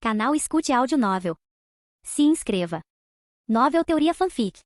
Canal Escute Áudio Novel. Se inscreva. Novel Teoria Fanfic.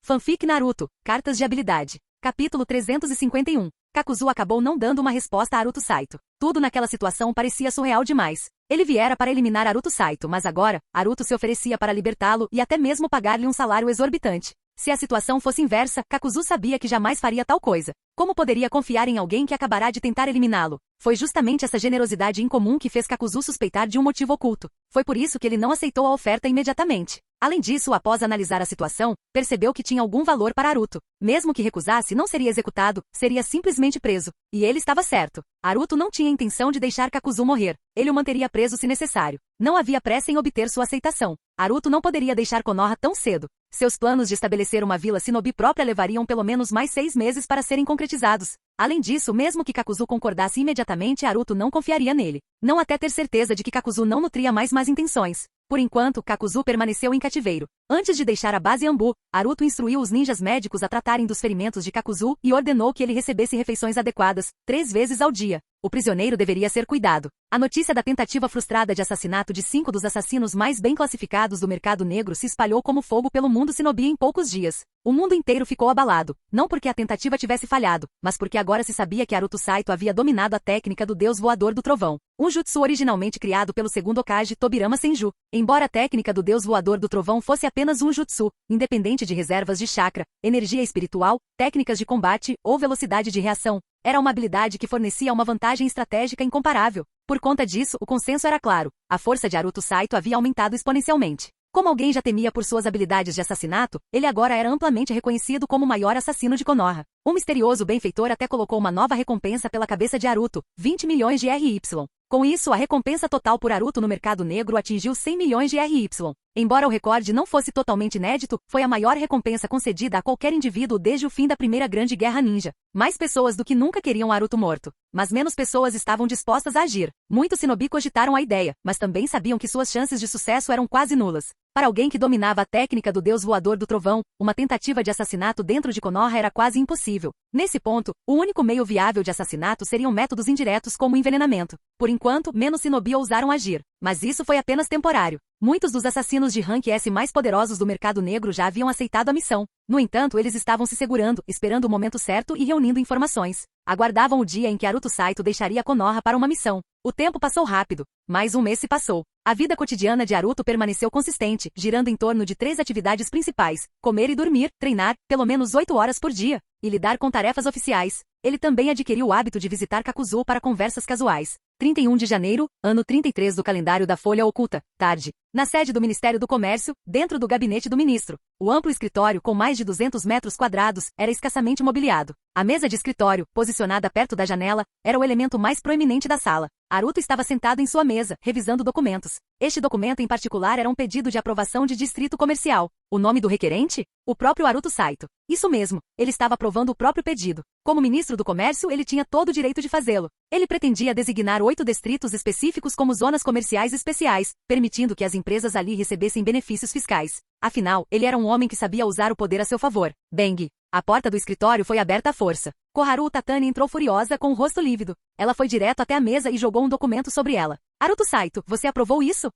Fanfic Naruto, Cartas de Habilidade. Capítulo 351. Kakuzu acabou não dando uma resposta a Aruto Saito. Tudo naquela situação parecia surreal demais. Ele viera para eliminar Aruto Saito, mas agora, Aruto se oferecia para libertá-lo e até mesmo pagar-lhe um salário exorbitante. Se a situação fosse inversa, Kakuzu sabia que jamais faria tal coisa. Como poderia confiar em alguém que acabará de tentar eliminá-lo? Foi justamente essa generosidade incomum que fez Kakuzu suspeitar de um motivo oculto. Foi por isso que ele não aceitou a oferta imediatamente. Além disso, após analisar a situação, percebeu que tinha algum valor para Aruto. Mesmo que recusasse, não seria executado, seria simplesmente preso. E ele estava certo. Aruto não tinha intenção de deixar Kakuzu morrer. Ele o manteria preso se necessário. Não havia pressa em obter sua aceitação. Aruto não poderia deixar Konoha tão cedo. Seus planos de estabelecer uma vila shinobi própria levariam pelo menos mais 6 meses para serem concretizados. Além disso, mesmo que Kakuzu concordasse imediatamente, Aruto não confiaria nele. Não até ter certeza de que Kakuzu não nutria mais más intenções. Por enquanto, Kakuzu permaneceu em cativeiro. Antes de deixar a base Anbu, Aruto instruiu os ninjas médicos a tratarem dos ferimentos de Kakuzu e ordenou que ele recebesse refeições adequadas, 3 vezes ao dia. O prisioneiro deveria ser cuidado. A notícia da tentativa frustrada de assassinato de 5 dos assassinos mais bem classificados do mercado negro se espalhou como fogo pelo mundo shinobi em poucos dias. O mundo inteiro ficou abalado, não porque a tentativa tivesse falhado, mas porque agora se sabia que Aruto Saito havia dominado a técnica do deus voador do trovão, um jutsu originalmente criado pelo segundo Hokage Tobirama Senju. Embora a técnica do deus voador do trovão fosse apenas um jutsu, independente de reservas de chakra, energia espiritual, técnicas de combate ou velocidade de reação, era uma habilidade que fornecia uma vantagem estratégica incomparável. Por conta disso, o consenso era claro: a força de Aruto Saito havia aumentado exponencialmente. Como alguém já temia por suas habilidades de assassinato, ele agora era amplamente reconhecido como o maior assassino de Konoha. Um misterioso benfeitor até colocou uma nova recompensa pela cabeça de Aruto, 20 milhões de RY. Com isso, a recompensa total por Aruto no mercado negro atingiu 100 milhões de RY. Embora o recorde não fosse totalmente inédito, foi a maior recompensa concedida a qualquer indivíduo desde o fim da Primeira Grande Guerra Ninja. Mais pessoas do que nunca queriam Aruto morto. Mas menos pessoas estavam dispostas a agir. Muitos shinobi cogitaram a ideia, mas também sabiam que suas chances de sucesso eram quase nulas. Para alguém que dominava a técnica do deus voador do trovão, uma tentativa de assassinato dentro de Konoha era quase impossível. Nesse ponto, o único meio viável de assassinato seriam métodos indiretos como o envenenamento. Por enquanto, menos shinobi ousaram agir. Mas isso foi apenas temporário. Muitos dos assassinos de rank S mais poderosos do mercado negro já haviam aceitado a missão. No entanto, eles estavam se segurando, esperando o momento certo e reunindo informações. Aguardavam o dia em que Aruto Saito deixaria Konoha para uma missão. O tempo passou rápido. Mais um mês se passou. A vida cotidiana de Aruto permaneceu consistente, girando em torno de 3 atividades principais: comer e dormir, treinar, pelo menos 8 horas por dia, e lidar com tarefas oficiais. Ele também adquiriu o hábito de visitar Kakuzu para conversas casuais. 31 de janeiro, ano 33 do calendário da Folha Oculta, tarde. Na sede do Ministério do Comércio, dentro do gabinete do ministro. O amplo escritório, com mais de 200 metros quadrados, era escassamente mobiliado. A mesa de escritório, posicionada perto da janela, era o elemento mais proeminente da sala. Aruto estava sentado em sua mesa, revisando documentos. Este documento em particular era um pedido de aprovação de distrito comercial. O nome do requerente? O próprio Aruto Saito. Isso mesmo, ele estava aprovando o próprio pedido. Como ministro do comércio, ele tinha todo o direito de fazê-lo. Ele pretendia designar 8 distritos específicos como zonas comerciais especiais, permitindo que as empresas ali recebessem benefícios fiscais. Afinal, ele era um homem que sabia usar o poder a seu favor. Bang! A porta do escritório foi aberta à força. Koharu Tatani entrou furiosa com o rosto lívido. Ela foi direto até a mesa e jogou um documento sobre ela. Aruto Saito, você aprovou isso?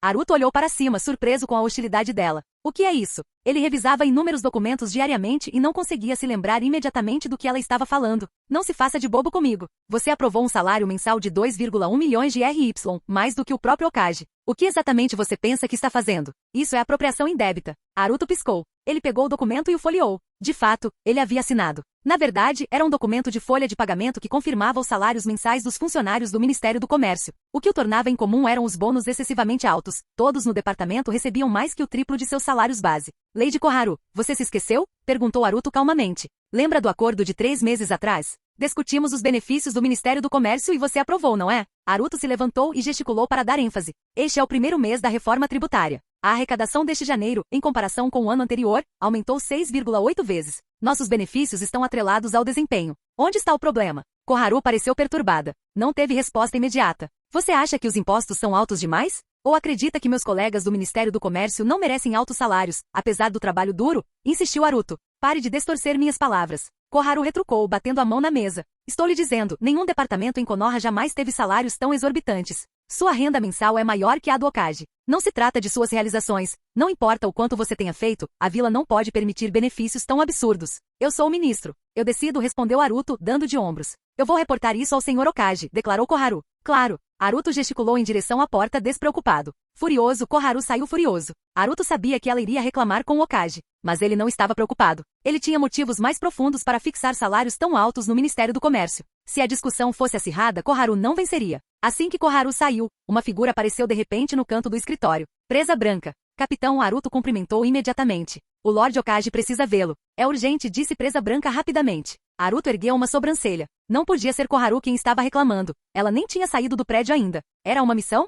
Aruto olhou para cima, surpreso com a hostilidade dela. O que é isso? Ele revisava inúmeros documentos diariamente e não conseguia se lembrar imediatamente do que ela estava falando. Não se faça de bobo comigo. Você aprovou um salário mensal de 2,1 milhões de RY, mais do que o próprio Hokage. O que exatamente você pensa que está fazendo? Isso é apropriação indébita. Aruto piscou. Ele pegou o documento e o folheou. De fato, ele havia assinado. Na verdade, era um documento de folha de pagamento que confirmava os salários mensais dos funcionários do Ministério do Comércio. O que o tornava incomum eram os bônus excessivamente altos. Todos no departamento recebiam mais que o triplo de seus salários base. Lady Koharu, você se esqueceu? Perguntou Aruto calmamente. Lembra do acordo de 3 meses atrás? Discutimos os benefícios do Ministério do Comércio e você aprovou, não é? Aruto se levantou e gesticulou para dar ênfase. Este é o primeiro mês da reforma tributária. A arrecadação deste janeiro, em comparação com o ano anterior, aumentou 6,8 vezes. Nossos benefícios estão atrelados ao desempenho. Onde está o problema? Koharu pareceu perturbada. Não teve resposta imediata. Você acha que os impostos são altos demais? Ou acredita que meus colegas do Ministério do Comércio não merecem altos salários, apesar do trabalho duro? Insistiu Aruto. Pare de distorcer minhas palavras. Koharu retrucou, batendo a mão na mesa. Estou lhe dizendo, nenhum departamento em Konoha jamais teve salários tão exorbitantes. Sua renda mensal é maior que a do Okage. Não se trata de suas realizações. Não importa o quanto você tenha feito, a vila não pode permitir benefícios tão absurdos. Eu sou o ministro. Eu decido, respondeu Haruto, dando de ombros. Eu vou reportar isso ao Sr. Okage, declarou Koharu. Claro. Haruto gesticulou em direção à porta, despreocupado. Furioso, Koharu saiu furioso. Haruto sabia que ela iria reclamar com o Okage, mas ele não estava preocupado. Ele tinha motivos mais profundos para fixar salários tão altos no Ministério do Comércio. Se a discussão fosse acirrada, Koharu não venceria. Assim que Koharu saiu, uma figura apareceu de repente no canto do escritório. Presa branca. Capitão Haruto cumprimentou imediatamente. O Lord Okage precisa vê-lo. É urgente, disse Presa branca rapidamente. Haruto ergueu uma sobrancelha. Não podia ser Koharu quem estava reclamando. Ela nem tinha saído do prédio ainda. Era uma missão?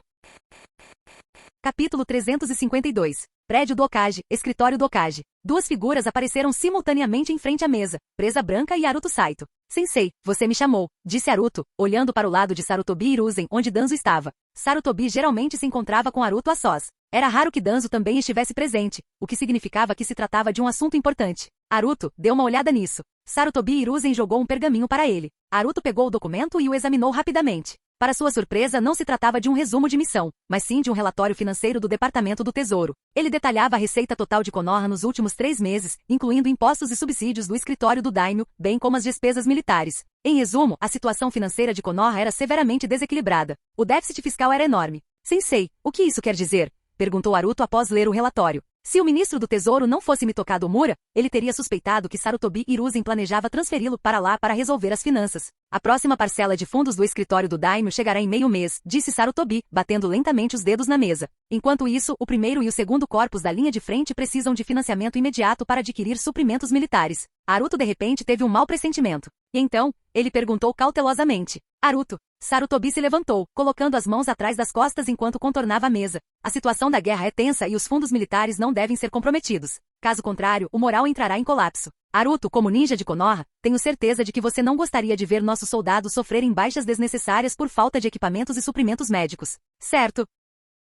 Capítulo 352. Prédio do Okage, escritório do Okage. Duas figuras apareceram simultaneamente em frente à mesa, Presa branca e Haruto Saito. Sensei, você me chamou, disse Haruto, olhando para o lado de Sarutobi Hiruzen, onde Danzo estava. Sarutobi geralmente se encontrava com Haruto a sós. Era raro que Danzo também estivesse presente, o que significava que se tratava de um assunto importante. Haruto deu uma olhada nisso. Sarutobi Hiruzen jogou um pergaminho para ele. Haruto pegou o documento e o examinou rapidamente. Para sua surpresa, não se tratava de um resumo de missão, mas sim de um relatório financeiro do Departamento do Tesouro. Ele detalhava a receita total de Konoha nos últimos 3 meses, incluindo impostos e subsídios do escritório do Daimyo, bem como as despesas militares. Em resumo, a situação financeira de Konoha era severamente desequilibrada. O déficit fiscal era enorme. Sensei, o que isso quer dizer? Perguntou Haruto após ler o relatório. Se o ministro do Tesouro não fosse Mitokado Mura, ele teria suspeitado que Sarutobi Hiruzen planejava transferi-lo para lá para resolver as finanças. A próxima parcela de fundos do escritório do Daimyo chegará em meio mês, disse Sarutobi, batendo lentamente os dedos na mesa. Enquanto isso, o primeiro e o segundo corpos da linha de frente precisam de financiamento imediato para adquirir suprimentos militares. Haruto de repente teve um mau pressentimento. E então, ele perguntou cautelosamente. Haruto. Sarutobi se levantou, colocando as mãos atrás das costas enquanto contornava a mesa. A situação da guerra é tensa e os fundos militares não devem ser comprometidos. Caso contrário, o moral entrará em colapso. Haruto, como ninja de Konoha, tenho certeza de que você não gostaria de ver nossos soldados sofrerem baixas desnecessárias por falta de equipamentos e suprimentos médicos. Certo.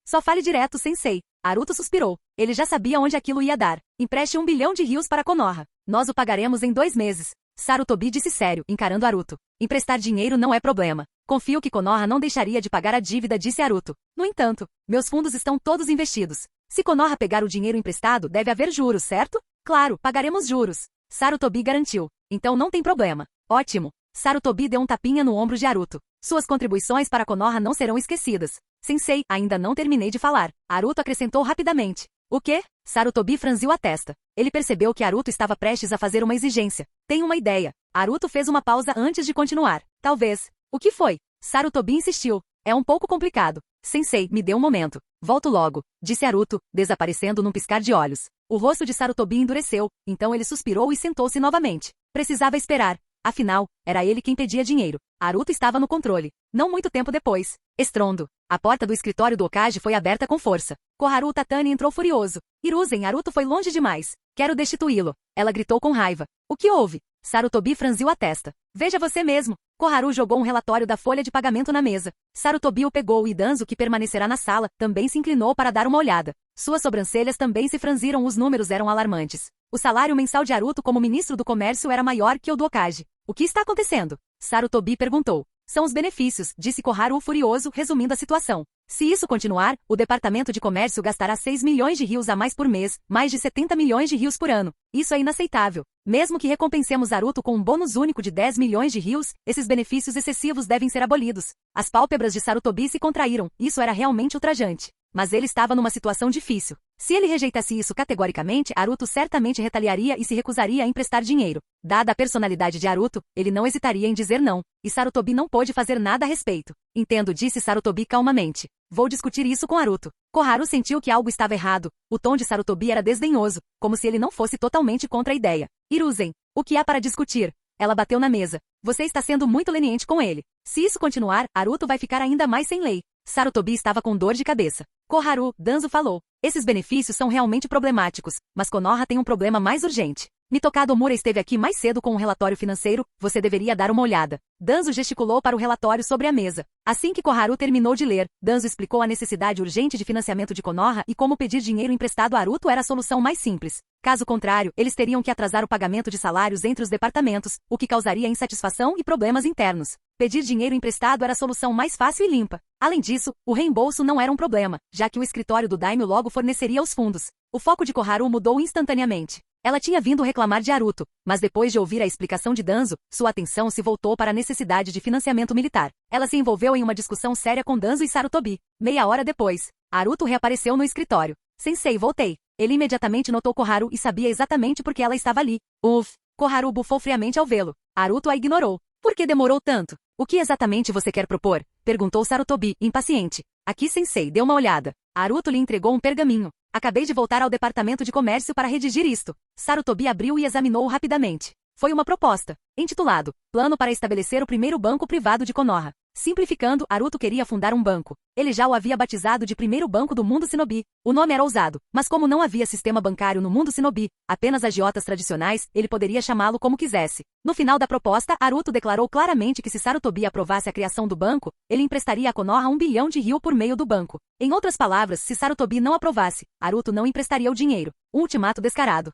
Só fale direto, sensei. Haruto suspirou. Ele já sabia onde aquilo ia dar. Empreste 1 bilhão de rios para Konoha. Nós o pagaremos em 2 meses. Sarutobi disse sério, encarando Haruto. Emprestar dinheiro não é problema. Confio que Konoha não deixaria de pagar a dívida, disse Haruto. No entanto, meus fundos estão todos investidos. Se Konoha pegar o dinheiro emprestado, deve haver juros, certo? Claro, pagaremos juros. Sarutobi garantiu. Então não tem problema. Ótimo. Sarutobi deu um tapinha no ombro de Haruto. Suas contribuições para Konoha não serão esquecidas. Sensei, ainda não terminei de falar. Haruto acrescentou rapidamente. O quê? Sarutobi franziu a testa. Ele percebeu que Haruto estava prestes a fazer uma exigência. Tenho uma ideia. Haruto fez uma pausa antes de continuar. Talvez. O que foi? Sarutobi insistiu. É um pouco complicado. Sensei, me dê um momento. Volto logo, disse Haruto, desaparecendo num piscar de olhos. O rosto de Sarutobi endureceu, então ele suspirou e sentou-se novamente. Precisava esperar. Afinal, era ele quem pedia dinheiro. Haruto estava no controle. Não muito tempo depois. Estrondo. A porta do escritório do Okage foi aberta com força. Koharu Tatani entrou furioso. Hiruzen, Haruto foi longe demais. Quero destituí-lo. Ela gritou com raiva. O que houve? Sarutobi franziu a testa. Veja você mesmo. Koharu jogou um relatório da folha de pagamento na mesa. Sarutobi o pegou e Danzo, que permanecerá na sala, também se inclinou para dar uma olhada. Suas sobrancelhas também se franziram, os números eram alarmantes. O salário mensal de Haruto como ministro do comércio era maior que o do Okage. O que está acontecendo? Sarutobi perguntou. São os benefícios, disse Koharu furioso, resumindo a situação. Se isso continuar, o Departamento de Comércio gastará 6 milhões de rios a mais por mês, mais de 70 milhões de rios por ano. Isso é inaceitável. Mesmo que recompensemos Haruto com um bônus único de 10 milhões de rios, esses benefícios excessivos devem ser abolidos. As pálpebras de Sarutobi se contraíram, isso era realmente ultrajante. Mas ele estava numa situação difícil. Se ele rejeitasse isso categoricamente, Haruto certamente retaliaria e se recusaria a emprestar dinheiro. Dada a personalidade de Haruto, ele não hesitaria em dizer não, e Sarutobi não pôde fazer nada a respeito. Entendo, disse Sarutobi calmamente. Vou discutir isso com Haruto. Koharu sentiu que algo estava errado. O tom de Sarutobi era desdenhoso, como se ele não fosse totalmente contra a ideia. Hiruzen, o que há para discutir? Ela bateu na mesa. Você está sendo muito leniente com ele. Se isso continuar, Haruto vai ficar ainda mais sem lei. Sarutobi estava com dor de cabeça. Koharu, Danzo falou. Esses benefícios são realmente problemáticos, mas Konoha tem um problema mais urgente. Mitokado Mura esteve aqui mais cedo com um relatório financeiro, você deveria dar uma olhada. Danzo gesticulou para o relatório sobre a mesa. Assim que Koharu terminou de ler, Danzo explicou a necessidade urgente de financiamento de Konoha e como pedir dinheiro emprestado a Haruto era a solução mais simples. Caso contrário, eles teriam que atrasar o pagamento de salários entre os departamentos, o que causaria insatisfação e problemas internos. Pedir dinheiro emprestado era a solução mais fácil e limpa. Além disso, o reembolso não era um problema, já que o escritório do daimyo logo forneceria os fundos. O foco de Koharu mudou instantaneamente. Ela tinha vindo reclamar de Haruto, mas depois de ouvir a explicação de Danzo, sua atenção se voltou para a necessidade de financiamento militar. Ela se envolveu em uma discussão séria com Danzo e Sarutobi. Meia hora depois, Haruto reapareceu no escritório. Sensei, voltei. Ele imediatamente notou Koharu e sabia exatamente por que ela estava ali. Uff! Koharu bufou friamente ao vê-lo. Haruto a ignorou. Por que demorou tanto? O que exatamente você quer propor? Perguntou Sarutobi, impaciente. Aqui, sensei, dê uma olhada. Haruto lhe entregou um pergaminho. Acabei de voltar ao departamento de comércio para redigir isto. Sarutobi abriu e examinou rapidamente. Foi uma proposta, intitulado Plano para estabelecer o primeiro banco privado de Konoha. Simplificando, Haruto queria fundar um banco. Ele já o havia batizado de primeiro banco do mundo shinobi. O nome era ousado, mas como não havia sistema bancário no mundo shinobi, apenas agiotas tradicionais, ele poderia chamá-lo como quisesse. No final da proposta, Haruto declarou claramente que se Sarutobi aprovasse a criação do banco, ele emprestaria a Konoha 1 bilhão de ryu por meio do banco. Em outras palavras, se Sarutobi não aprovasse, Haruto não emprestaria o dinheiro. Um ultimato descarado.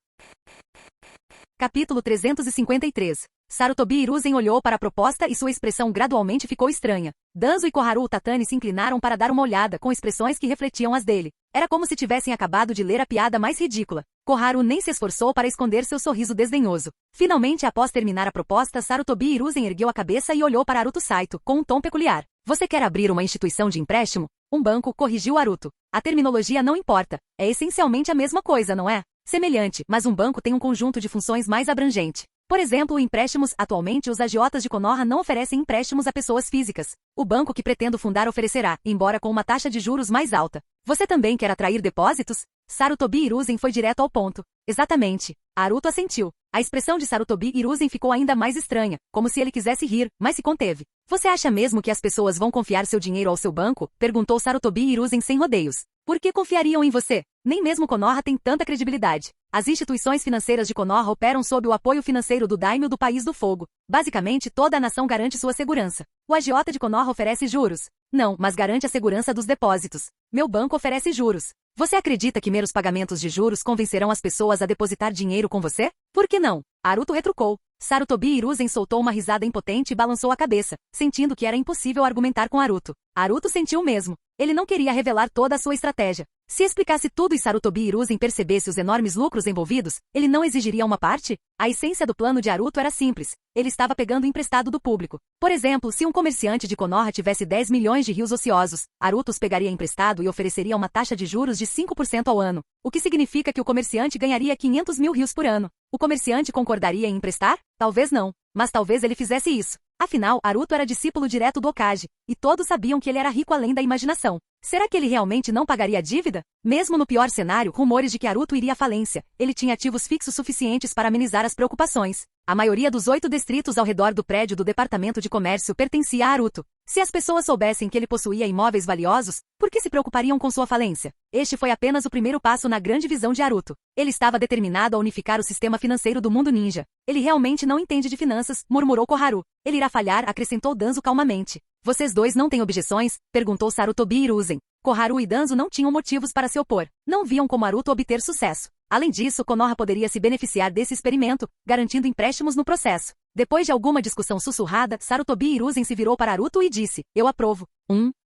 Capítulo 353. Sarutobi Hiruzen olhou para a proposta e sua expressão gradualmente ficou estranha. Danzo e Koharu Tatani se inclinaram para dar uma olhada com expressões que refletiam as dele. Era como se tivessem acabado de ler a piada mais ridícula. Koharu nem se esforçou para esconder seu sorriso desdenhoso. Finalmente, após terminar a proposta, Sarutobi Hiruzen ergueu a cabeça e olhou para Haruto Saito, com um tom peculiar. Você quer abrir uma instituição de empréstimo? Um banco, corrigiu Haruto. A terminologia não importa. É essencialmente a mesma coisa, não é? Semelhante, mas um banco tem um conjunto de funções mais abrangente. Por exemplo, empréstimos. Atualmente, os agiotas de Konoha não oferecem empréstimos a pessoas físicas. O banco que pretendo fundar oferecerá, embora com uma taxa de juros mais alta. Você também quer atrair depósitos? Sarutobi Hiruzen foi direto ao ponto. Exatamente. Haruto assentiu. A expressão de Sarutobi Hiruzen ficou ainda mais estranha, como se ele quisesse rir, mas se conteve. Você acha mesmo que as pessoas vão confiar seu dinheiro ao seu banco? Perguntou Sarutobi Hiruzen sem rodeios. Por que confiariam em você? Nem mesmo Konoha tem tanta credibilidade. As instituições financeiras de Konoha operam sob o apoio financeiro do daimyo do País do Fogo. Basicamente, toda a nação garante sua segurança. O agiota de Konoha oferece juros. Não, mas garante a segurança dos depósitos. Meu banco oferece juros. Você acredita que meros pagamentos de juros convencerão as pessoas a depositar dinheiro com você? Por que não? Haruto retrucou. Sarutobi Hiruzen soltou uma risada impotente e balançou a cabeça, sentindo que era impossível argumentar com Haruto. Haruto sentiu o mesmo. Ele não queria revelar toda a sua estratégia. Se explicasse tudo e Sarutobi Hiruzen percebesse os enormes lucros envolvidos, ele não exigiria uma parte? A essência do plano de Haruto era simples. Ele estava pegando emprestado do público. Por exemplo, se um comerciante de Konoha tivesse 10 milhões de rios ociosos, Haruto os pegaria emprestado e ofereceria uma taxa de juros de 5% ao ano, o que significa que o comerciante ganharia 500 mil rios por ano. O comerciante concordaria em emprestar? Talvez não, mas talvez ele fizesse isso. Afinal, Haruto era discípulo direto do Hokage, e todos sabiam que ele era rico além da imaginação. Será que ele realmente não pagaria a dívida? Mesmo no pior cenário, rumores de que Haruto iria à falência, ele tinha ativos fixos suficientes para amenizar as preocupações. A maioria dos 8 distritos ao redor do prédio do Departamento de Comércio pertencia a Haruto. Se as pessoas soubessem que ele possuía imóveis valiosos, por que se preocupariam com sua falência? Este foi apenas o primeiro passo na grande visão de Haruto. Ele estava determinado a unificar o sistema financeiro do mundo ninja. Ele realmente não entende de finanças, murmurou Koharu. Ele irá falhar, acrescentou Danzo calmamente. Vocês dois não têm objeções? Perguntou Sarutobi Hiruzen. Koharu e Danzo não tinham motivos para se opor. Não viam como Haruto obter sucesso. Além disso, Konoha poderia se beneficiar desse experimento, garantindo empréstimos no processo. Depois de alguma discussão sussurrada, Sarutobi Hiruzen se virou para Haruto e disse, eu aprovo.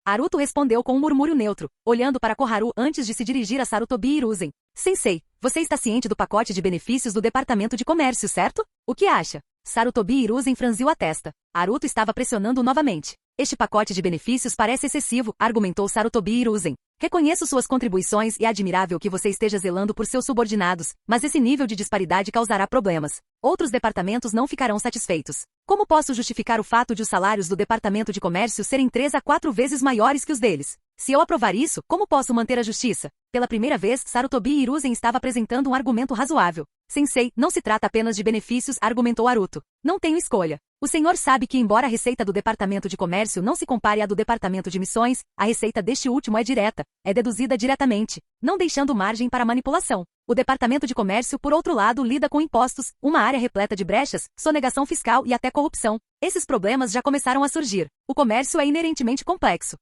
Haruto respondeu com um murmúrio neutro, olhando para Koharu antes de se dirigir a Sarutobi Hiruzen. Sensei, você está ciente do pacote de benefícios do Departamento de Comércio, certo? O que acha? Sarutobi Hiruzen franziu a testa. Haruto estava pressionando novamente. Este pacote de benefícios parece excessivo, argumentou Sarutobi Hiruzen. Reconheço suas contribuições e é admirável que você esteja zelando por seus subordinados, mas esse nível de disparidade causará problemas. Outros departamentos não ficarão satisfeitos. Como posso justificar o fato de os salários do Departamento de Comércio serem 3 a 4 vezes maiores que os deles? Se eu aprovar isso, como posso manter a justiça? Pela primeira vez, Sarutobi Hiruzen estava apresentando um argumento razoável. Sensei, não se trata apenas de benefícios, argumentou Haruto. Não tenho escolha. O senhor sabe que embora a receita do Departamento de Comércio não se compare à do Departamento de Missões, a receita deste último é direta, é deduzida diretamente, não deixando margem para manipulação. O Departamento de Comércio, por outro lado, lida com impostos, uma área repleta de brechas, sonegação fiscal e até corrupção. Esses problemas já começaram a surgir. O comércio é inerentemente complexo.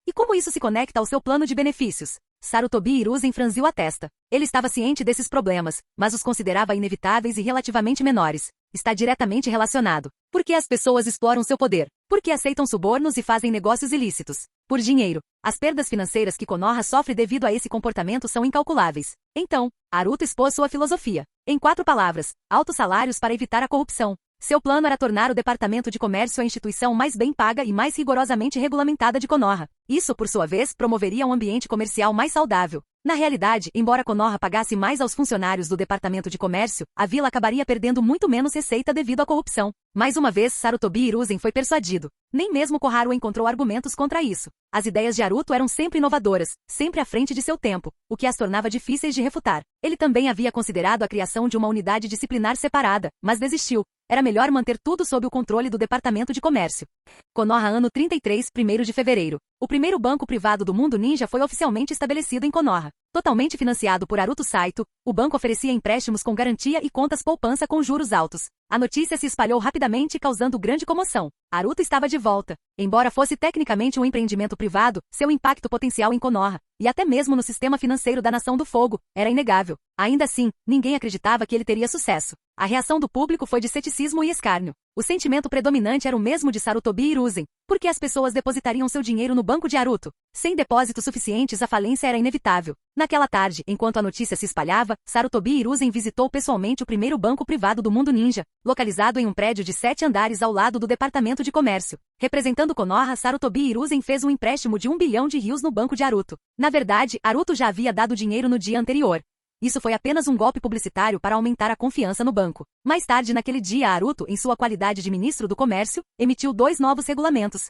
E como isso se conecta ao seu plano de benefícios? Sarutobi Hiruzen franziu a testa. Ele estava ciente desses problemas, mas os considerava inevitáveis e relativamente menores. está diretamente relacionado. Por que as pessoas exploram seu poder? Por que aceitam subornos e fazem negócios ilícitos? Por dinheiro. As perdas financeiras que Konoha sofre devido a esse comportamento são incalculáveis. Então, Haruto expôs sua filosofia. Em 4 palavras, altos salários para evitar a corrupção. Seu plano era tornar o Departamento de Comércio a instituição mais bem paga e mais rigorosamente regulamentada de Konoha. Isso, por sua vez, promoveria um ambiente comercial mais saudável. Na realidade, embora Konoha pagasse mais aos funcionários do Departamento de Comércio, a vila acabaria perdendo muito menos receita devido à corrupção. Mais uma vez, Sarutobi Hiruzen foi persuadido. Nem mesmo Koharu encontrou argumentos contra isso. As ideias de Haruto eram sempre inovadoras, sempre à frente de seu tempo, o que as tornava difíceis de refutar. Ele também havia considerado a criação de uma unidade disciplinar separada, mas desistiu. Era melhor manter tudo sob o controle do Departamento de Comércio. Konoha ano 33, 1º de fevereiro. O primeiro banco privado do mundo ninja foi oficialmente estabelecido em Konoha. Totalmente financiado por Haruto Saito, o banco oferecia empréstimos com garantia e contas poupança com juros altos. A notícia se espalhou rapidamente, causando grande comoção. Haruto estava de volta. Embora fosse tecnicamente um empreendimento privado, seu impacto potencial em Konoha, e até mesmo no sistema financeiro da Nação do Fogo, era inegável. Ainda assim, ninguém acreditava que ele teria sucesso. A reação do público foi de ceticismo e escárnio. O sentimento predominante era o mesmo de Sarutobi Hiruzen. Por que as pessoas depositariam seu dinheiro no banco de Haruto? Sem depósitos suficientes, a falência era inevitável. Naquela tarde, enquanto a notícia se espalhava, Sarutobi Hiruzen visitou pessoalmente o primeiro banco privado do mundo ninja, localizado em um prédio de 7 andares ao lado do Departamento de Comércio. Representando Konoha, Sarutobi Hiruzen fez um empréstimo de 1 bilhão de rios no banco de Haruto. Na verdade, Haruto já havia dado dinheiro no dia anterior. Isso foi apenas um golpe publicitário para aumentar a confiança no banco. Mais tarde naquele dia, Haruto, em sua qualidade de ministro do Comércio, emitiu 2 novos regulamentos.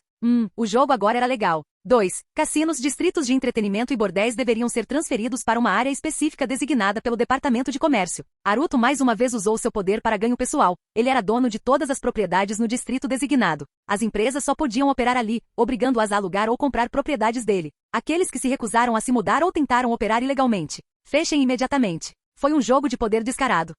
O jogo agora era legal. 2. Cassinos, distritos de entretenimento e bordéis deveriam ser transferidos para uma área específica designada pelo Departamento de Comércio. Haruto mais uma vez usou seu poder para ganho pessoal. Ele era dono de todas as propriedades no distrito designado. As empresas só podiam operar ali, obrigando-as a alugar ou comprar propriedades dele. Aqueles que se recusaram a se mudar ou tentaram operar ilegalmente, fechem imediatamente. Foi um jogo de poder descarado.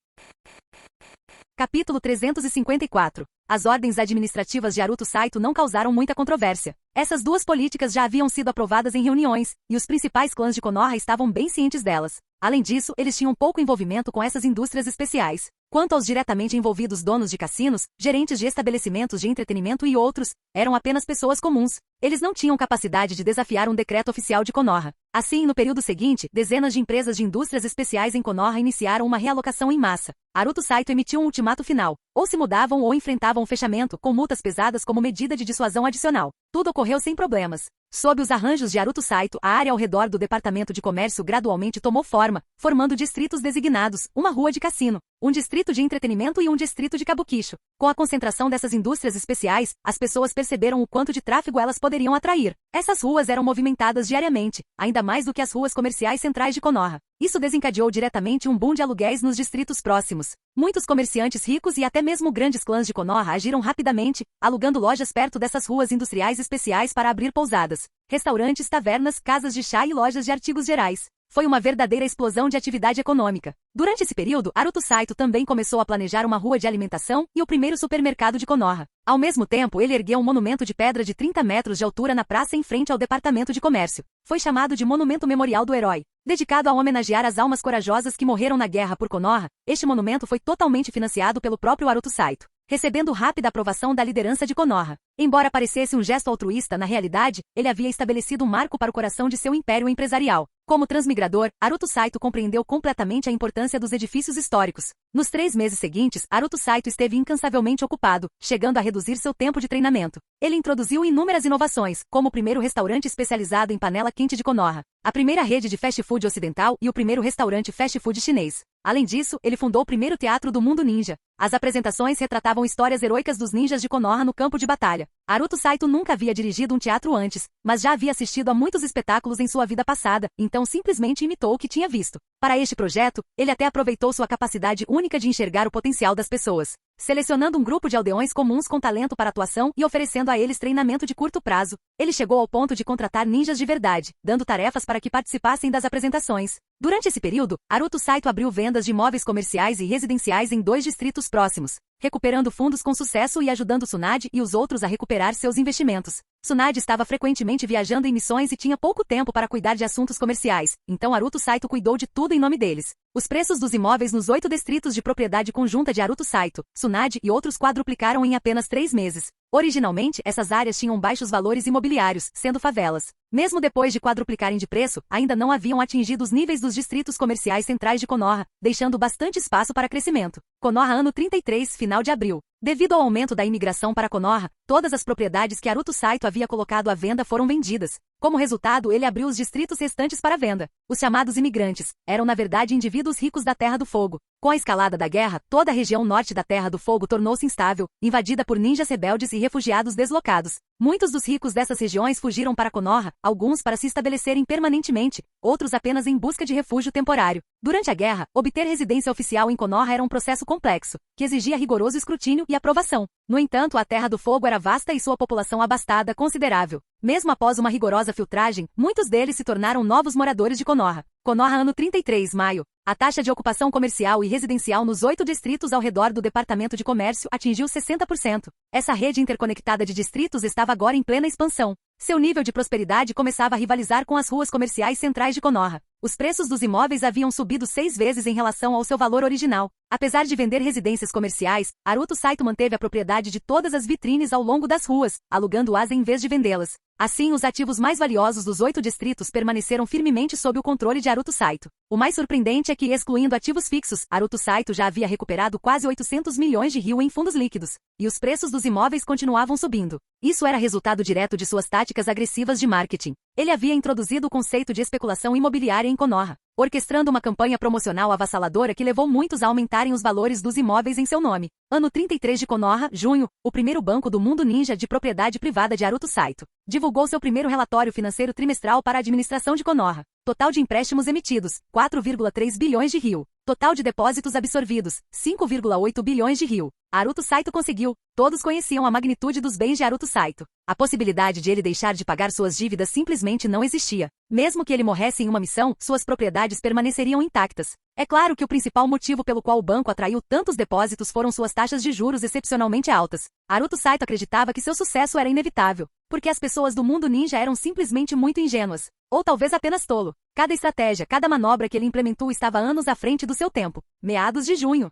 Capítulo 354. As ordens administrativas de Haruto Saito não causaram muita controvérsia. Essas 2 políticas já haviam sido aprovadas em reuniões, e os principais clãs de Konoha estavam bem cientes delas. Além disso, eles tinham pouco envolvimento com essas indústrias especiais. Quanto aos diretamente envolvidos donos de cassinos, gerentes de estabelecimentos de entretenimento e outros, eram apenas pessoas comuns. Eles não tinham capacidade de desafiar um decreto oficial de Konoha. Assim, no período seguinte, dezenas de empresas de indústrias especiais em Konoha iniciaram uma realocação em massa. Haruto Saito emitiu um ultimato final. Ou se mudavam ou enfrentavam o fechamento, com multas pesadas como medida de dissuasão adicional. Tudo ocorreu sem problemas. Sob os arranjos de Haruto Saito, a área ao redor do Departamento de Comércio gradualmente tomou forma, formando distritos designados, uma rua de cassino, um distrito de entretenimento e um distrito de kabukicho. Com a concentração dessas indústrias especiais, as pessoas perceberam o quanto de tráfego elas poderiam atrair. Essas ruas eram movimentadas diariamente, ainda mais do que as ruas comerciais centrais de Konoha. Isso desencadeou diretamente um boom de aluguéis nos distritos próximos. Muitos comerciantes ricos e até mesmo grandes clãs de Konoha agiram rapidamente, alugando lojas perto dessas ruas industriais especiais para abrir pousadas, restaurantes, tavernas, casas de chá e lojas de artigos gerais. Foi uma verdadeira explosão de atividade econômica. Durante esse período, Haruto Saito também começou a planejar uma rua de alimentação e o primeiro supermercado de Konoha. Ao mesmo tempo, ele ergueu um monumento de pedra de 30 metros de altura na praça em frente ao Departamento de Comércio. Foi chamado de Monumento Memorial do Herói. Dedicado a homenagear as almas corajosas que morreram na guerra por Konoha, este monumento foi totalmente financiado pelo próprio Haruto Saito, recebendo rápida aprovação da liderança de Konoha. Embora parecesse um gesto altruísta, na realidade, ele havia estabelecido um marco para o coração de seu império empresarial. Como transmigrador, Haruto Saito compreendeu completamente a importância dos edifícios históricos. Nos 3 meses seguintes, Haruto Saito esteve incansavelmente ocupado, chegando a reduzir seu tempo de treinamento. Ele introduziu inúmeras inovações, como o primeiro restaurante especializado em panela quente de Konoha, a primeira rede de fast food ocidental e o primeiro restaurante fast food chinês. Além disso, ele fundou o primeiro teatro do mundo ninja. As apresentações retratavam histórias heróicas dos ninjas de Konoha no campo de batalha. Haruto Saito nunca havia dirigido um teatro antes, mas já havia assistido a muitos espetáculos em sua vida passada, então simplesmente imitou o que tinha visto. Para este projeto, ele até aproveitou sua capacidade única de enxergar o potencial das pessoas, selecionando um grupo de aldeões comuns com talento para atuação e oferecendo a eles treinamento de curto prazo. Ele chegou ao ponto de contratar ninjas de verdade, dando tarefas para que participassem das apresentações. Durante esse período, Haruto Saito abriu vendas de imóveis comerciais e residenciais em 2 distritos próximos, recuperando fundos com sucesso e ajudando Tsunade e os outros a recuperar seus investimentos. Tsunade estava frequentemente viajando em missões e tinha pouco tempo para cuidar de assuntos comerciais, então Haruto Saito cuidou de tudo em nome deles. Os preços dos imóveis nos 8 distritos de propriedade conjunta de Haruto Saito, Tsunade e outros quadruplicaram em apenas 3 meses. Originalmente, essas áreas tinham baixos valores imobiliários, sendo favelas. Mesmo depois de quadruplicarem de preço, ainda não haviam atingido os níveis dos distritos comerciais centrais de Konoha, deixando bastante espaço para crescimento. Konoha ano 33, final de abril. Devido ao aumento da imigração para Konoha, todas as propriedades que Haruto Saito havia colocado à venda foram vendidas. Como resultado, ele abriu os distritos restantes para venda. Os chamados imigrantes eram na verdade indivíduos ricos da Terra do Fogo. Com a escalada da guerra, toda a região norte da Terra do Fogo tornou-se instável, invadida por ninjas rebeldes e refugiados deslocados. Muitos dos ricos dessas regiões fugiram para Konoha, alguns para se estabelecerem permanentemente, outros apenas em busca de refúgio temporário. Durante a guerra, obter residência oficial em Konoha era um processo complexo, que exigia rigoroso escrutínio e aprovação. No entanto, a Terra do Fogo era vasta e sua população abastada considerável. Mesmo após uma rigorosa filtragem, muitos deles se tornaram novos moradores de Konoha. Konoha ano 33, maio. A taxa de ocupação comercial e residencial nos 8 distritos ao redor do Departamento de Comércio atingiu 60%. Essa rede interconectada de distritos estava agora em plena expansão. Seu nível de prosperidade começava a rivalizar com as ruas comerciais centrais de Konoha. Os preços dos imóveis haviam subido 6 vezes em relação ao seu valor original. Apesar de vender residências comerciais, Haruto Saito manteve a propriedade de todas as vitrines ao longo das ruas, alugando-as em vez de vendê-las. Assim, os ativos mais valiosos dos 8 distritos permaneceram firmemente sob o controle de Haruto Saito. O mais surpreendente é que, excluindo ativos fixos, Haruto Saito já havia recuperado quase 800 milhões de ryu em fundos líquidos, e os preços dos imóveis continuavam subindo. Isso era resultado direto de suas táticas agressivas de marketing. Ele havia introduzido o conceito de especulação imobiliária em Konoha, orquestrando uma campanha promocional avassaladora que levou muitos a aumentarem os valores dos imóveis em seu nome. Ano 33 de Konoha, junho, o primeiro banco do mundo ninja de propriedade privada de Haruto Saito divulgou seu primeiro relatório financeiro trimestral para a administração de Konoha. Total de empréstimos emitidos, 4,3 bilhões de ryu. Total de depósitos absorvidos, 5,8 bilhões de ryu. Haruto Saito conseguiu. Todos conheciam a magnitude dos bens de Haruto Saito. A possibilidade de ele deixar de pagar suas dívidas simplesmente não existia. Mesmo que ele morresse em uma missão, suas propriedades permaneceriam intactas. É claro que o principal motivo pelo qual o banco atraiu tantos depósitos foram suas taxas de juros excepcionalmente altas. Haruto Saito acreditava que seu sucesso era inevitável, porque as pessoas do mundo ninja eram simplesmente muito ingênuas. Ou talvez apenas tolo. Cada estratégia, cada manobra que ele implementou estava anos à frente do seu tempo. Meados de junho.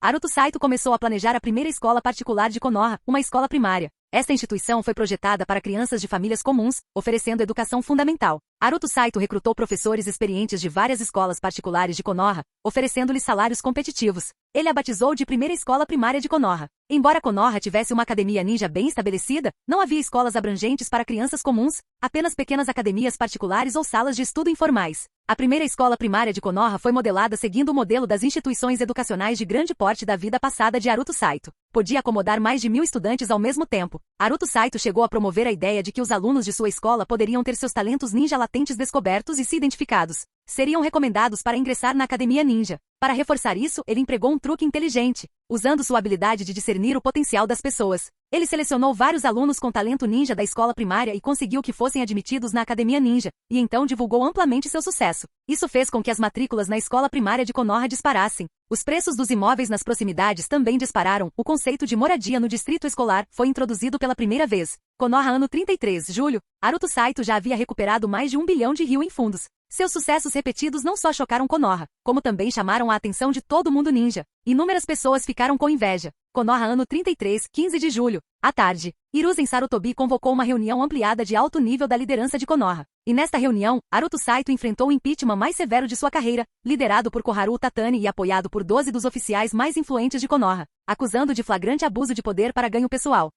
Haruto Saito começou a planejar a primeira escola particular de Konoha, uma escola primária. Esta instituição foi projetada para crianças de famílias comuns, oferecendo educação fundamental. Haruto Saito recrutou professores experientes de várias escolas particulares de Konoha, oferecendo-lhes salários competitivos. Ele a batizou de primeira escola primária de Konoha. Embora Konoha tivesse uma academia ninja bem estabelecida, não havia escolas abrangentes para crianças comuns, apenas pequenas academias particulares ou salas de estudo informais. A primeira escola primária de Konoha foi modelada seguindo o modelo das instituições educacionais de grande porte da vida passada de Haruto Saito. Podia acomodar mais de 1.000 estudantes ao mesmo tempo. Haruto Saito chegou a promover a ideia de que os alunos de sua escola poderiam ter seus talentos ninja latentes descobertos e se identificados. Seriam recomendados para ingressar na academia ninja. Para reforçar isso, ele empregou um truque inteligente, usando sua habilidade de discernir o potencial das pessoas. Ele selecionou vários alunos com talento ninja da escola primária e conseguiu que fossem admitidos na academia ninja, e então divulgou amplamente seu sucesso. Isso fez com que as matrículas na escola primária de Konoha disparassem. Os preços dos imóveis nas proximidades também dispararam. O conceito de moradia no distrito escolar foi introduzido pela primeira vez. Konoha ano 33, julho. Haruto Saito já havia recuperado mais de 1 bilhão de ryu em fundos. Seus sucessos repetidos não só chocaram Konoha, como também chamaram a atenção de todo mundo ninja. Inúmeras pessoas ficaram com inveja. Konoha ano 33, 15 de julho. À tarde, Hiruzen Sarutobi convocou uma reunião ampliada de alto nível da liderança de Konoha. E nesta reunião, Haruto Saito enfrentou o impeachment mais severo de sua carreira, liderado por Koharu Tatani e apoiado por 12 dos oficiais mais influentes de Konoha, acusando de flagrante abuso de poder para ganho pessoal.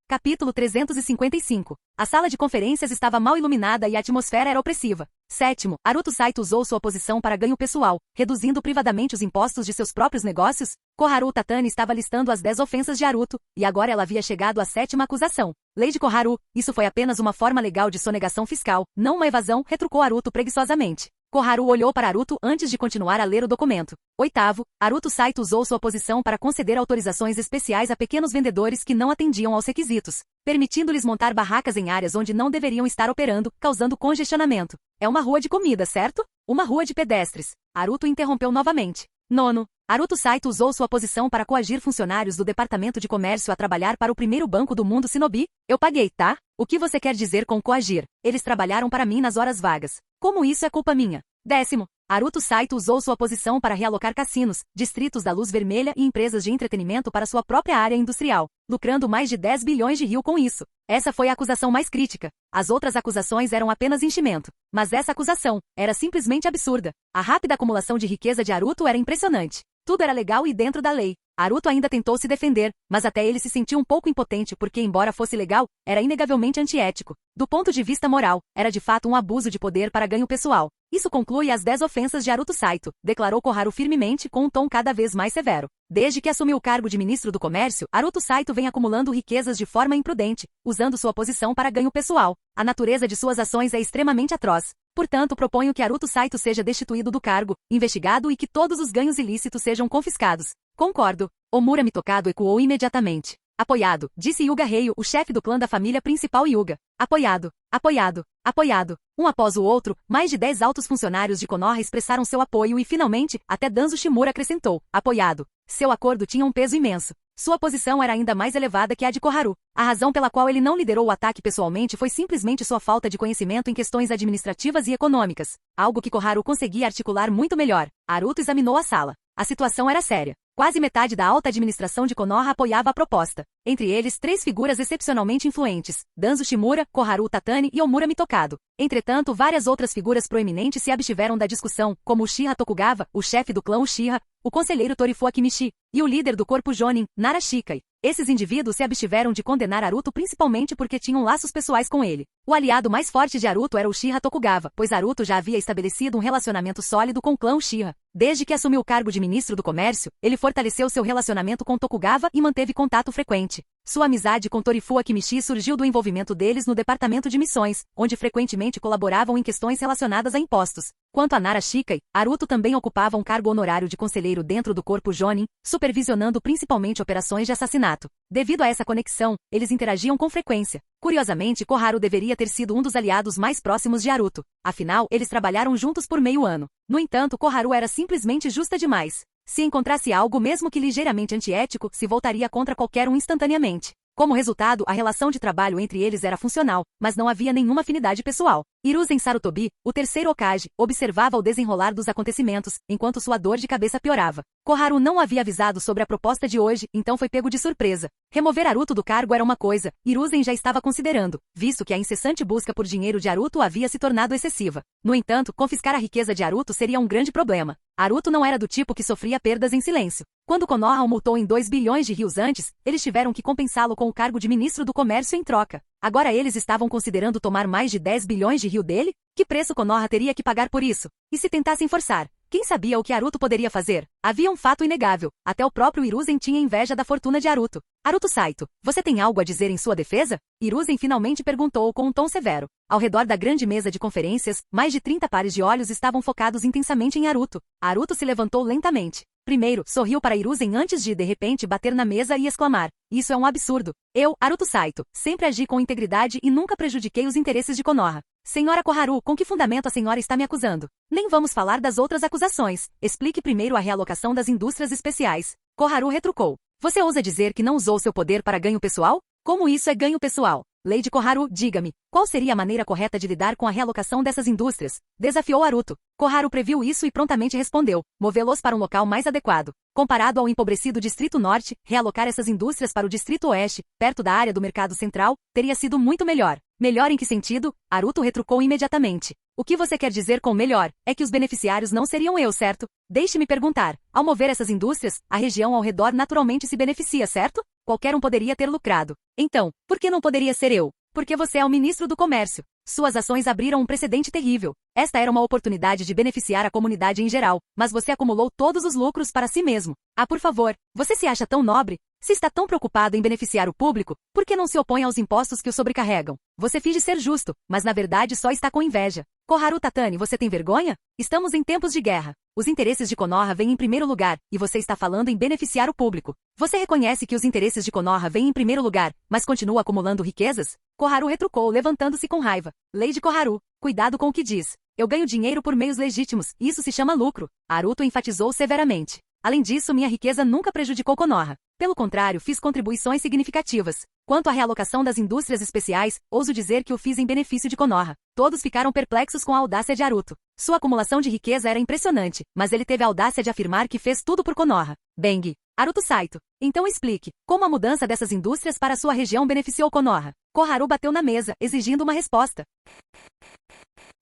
Capítulo 355. A sala de conferências estava mal iluminada e a atmosfera era opressiva. 7. Haruto Saito usou sua posição para ganho pessoal, reduzindo privadamente os impostos de seus próprios negócios. Koharu Tatani estava listando as 10 ofensas de Haruto, e agora ela havia chegado à 7ª acusação. Lei de Koharu, isso foi apenas uma forma legal de sonegação fiscal, não uma evasão, retrucou Haruto preguiçosamente. Koharu olhou para Haruto antes de continuar a ler o documento. 8. Haruto Saito usou sua posição para conceder autorizações especiais a pequenos vendedores que não atendiam aos requisitos, permitindo-lhes montar barracas em áreas onde não deveriam estar operando, causando congestionamento. É uma rua de comida, certo? Uma rua de pedestres. Haruto interrompeu novamente. Nono, Haruto Saito usou sua posição para coagir funcionários do Departamento de Comércio a trabalhar para o primeiro banco do mundo Shinobi. Eu paguei, tá? O que você quer dizer com coagir? Eles trabalharam para mim nas horas vagas. Como isso é culpa minha? 10º, Haruto Saito usou sua posição para realocar cassinos, distritos da luz vermelha e empresas de entretenimento para sua própria área industrial, lucrando mais de 10 bilhões de ryu com isso. Essa foi a acusação mais crítica. As outras acusações eram apenas enchimento. Mas essa acusação era simplesmente absurda. A rápida acumulação de riqueza de Haruto era impressionante. Tudo era legal e dentro da lei. Haruto ainda tentou se defender, mas até ele se sentiu um pouco impotente porque, embora fosse legal, era inegavelmente antiético. Do ponto de vista moral, era de fato um abuso de poder para ganho pessoal. Isso conclui as 10 ofensas de Haruto Saito, declarou Koharu firmemente com um tom cada vez mais severo. Desde que assumiu o cargo de ministro do Comércio, Haruto Saito vem acumulando riquezas de forma imprudente, usando sua posição para ganho pessoal. A natureza de suas ações é extremamente atroz. Portanto, proponho que Haruto Saito seja destituído do cargo, investigado e que todos os ganhos ilícitos sejam confiscados. Concordo. Omura Mitokado ecoou imediatamente. Apoiado, disse Yuga Reio, o chefe do clã da família principal Yuga. Apoiado, apoiado, apoiado. Um após o outro, mais de 10 altos funcionários de Konoha expressaram seu apoio e, finalmente, até Danzo Shimura acrescentou. Apoiado. Seu acordo tinha um peso imenso. Sua posição era ainda mais elevada que a de Koharu. A razão pela qual ele não liderou o ataque pessoalmente foi simplesmente sua falta de conhecimento em questões administrativas e econômicas, algo que Koharu conseguia articular muito melhor. Haruto examinou a sala. A situação era séria. Quase metade da alta administração de Konoha apoiava a proposta. Entre eles, 3 figuras excepcionalmente influentes: Danzo Shimura, Koharu Tatani e Omura Mitokado. Entretanto, várias outras figuras proeminentes se abstiveram da discussão, como Uchiha Tokugawa, o chefe do clã Uchiha, o conselheiro Torifu Akimichi, e o líder do corpo Jonin, Nara Shikai. Esses indivíduos se abstiveram de condenar Haruto principalmente porque tinham laços pessoais com ele. O aliado mais forte de Haruto era Uchiha Tokugawa, pois Haruto já havia estabelecido um relacionamento sólido com o clã Uchiha. Desde que assumiu o cargo de ministro do Comércio, ele fortaleceu seu relacionamento com Tokugawa e manteve contato frequente. Sua amizade com Torifu Akimichi surgiu do envolvimento deles no departamento de missões, onde frequentemente colaboravam em questões relacionadas a impostos. Quanto a Nara Shikai, Haruto também ocupava um cargo honorário de conselheiro dentro do corpo Jonin, supervisionando principalmente operações de assassinato. Devido a essa conexão, eles interagiam com frequência. Curiosamente, Koharu deveria ter sido um dos aliados mais próximos de Haruto. Afinal, eles trabalharam juntos por meio ano. No entanto, Koharu era simplesmente justa demais. Se encontrasse algo mesmo que ligeiramente antiético, se voltaria contra qualquer um instantaneamente. Como resultado, a relação de trabalho entre eles era funcional, mas não havia nenhuma afinidade pessoal. Hiruzen Sarutobi, o terceiro Hokage, observava o desenrolar dos acontecimentos, enquanto sua dor de cabeça piorava. Koharu não havia avisado sobre a proposta de hoje, então foi pego de surpresa. Remover Haruto do cargo era uma coisa, Hiruzen já estava considerando, visto que a incessante busca por dinheiro de Haruto havia se tornado excessiva. No entanto, confiscar a riqueza de Haruto seria um grande problema. Haruto não era do tipo que sofria perdas em silêncio. Quando Konoha o multou em 2 bilhões de rios antes, eles tiveram que compensá-lo com o cargo de ministro do comércio em troca. Agora eles estavam considerando tomar mais de 10 bilhões de ryu dele? Que preço Konoha teria que pagar por isso? E se tentassem forçar? Quem sabia o que Haruto poderia fazer? Havia um fato inegável. Até o próprio Hiruzen tinha inveja da fortuna de Haruto. Haruto Saito, você tem algo a dizer em sua defesa? Hiruzen finalmente perguntou com um tom severo. Ao redor da grande mesa de conferências, mais de 30 pares de olhos estavam focados intensamente em Haruto. Haruto se levantou lentamente. Primeiro, sorriu para Hiruzen antes de repente, bater na mesa e exclamar. Isso é um absurdo. Eu, Haruto Saito, sempre agi com integridade e nunca prejudiquei os interesses de Konoha. Senhora Koharu, com que fundamento a senhora está me acusando? Nem vamos falar das outras acusações. Explique primeiro a realocação das indústrias especiais. Koharu retrucou. Você ousa dizer que não usou seu poder para ganho pessoal? Como isso é ganho pessoal? Lady Koharu, diga-me, qual seria a maneira correta de lidar com a realocação dessas indústrias? Desafiou Haruto. Koharu previu isso e prontamente respondeu, movê-los para um local mais adequado. Comparado ao empobrecido Distrito Norte, realocar essas indústrias para o Distrito Oeste, perto da área do mercado central, teria sido muito melhor. Melhor em que sentido? Haruto retrucou imediatamente. O que você quer dizer com melhor? É que os beneficiários não seriam eu, certo? Deixe-me perguntar. Ao mover essas indústrias, a região ao redor naturalmente se beneficia, certo? Qualquer um poderia ter lucrado. Então, por que não poderia ser eu? Porque você é o ministro do comércio. Suas ações abriram um precedente terrível. Esta era uma oportunidade de beneficiar a comunidade em geral, mas você acumulou todos os lucros para si mesmo. Ah, por favor, você se acha tão nobre? Se está tão preocupado em beneficiar o público, por que não se opõe aos impostos que o sobrecarregam? Você finge ser justo, mas na verdade só está com inveja. Koharu Tatani, você tem vergonha? Estamos em tempos de guerra. Os interesses de Konoha vêm em primeiro lugar, e você está falando em beneficiar o público. Você reconhece que os interesses de Konoha vêm em primeiro lugar, mas continua acumulando riquezas? Koharu retrucou, levantando-se com raiva. Lady Koharu, cuidado com o que diz. Eu ganho dinheiro por meios legítimos, e isso se chama lucro, Aruto enfatizou severamente. Além disso, minha riqueza nunca prejudicou Konoha. Pelo contrário, fiz contribuições significativas. Quanto à realocação das indústrias especiais, ouso dizer que o fiz em benefício de Konoha. Todos ficaram perplexos com a audácia de Aruto. Sua acumulação de riqueza era impressionante, mas ele teve a audácia de afirmar que fez tudo por Konoha. Bang! Aruto Saito, então explique, como a mudança dessas indústrias para sua região beneficiou Konoha? Koharu bateu na mesa, exigindo uma resposta.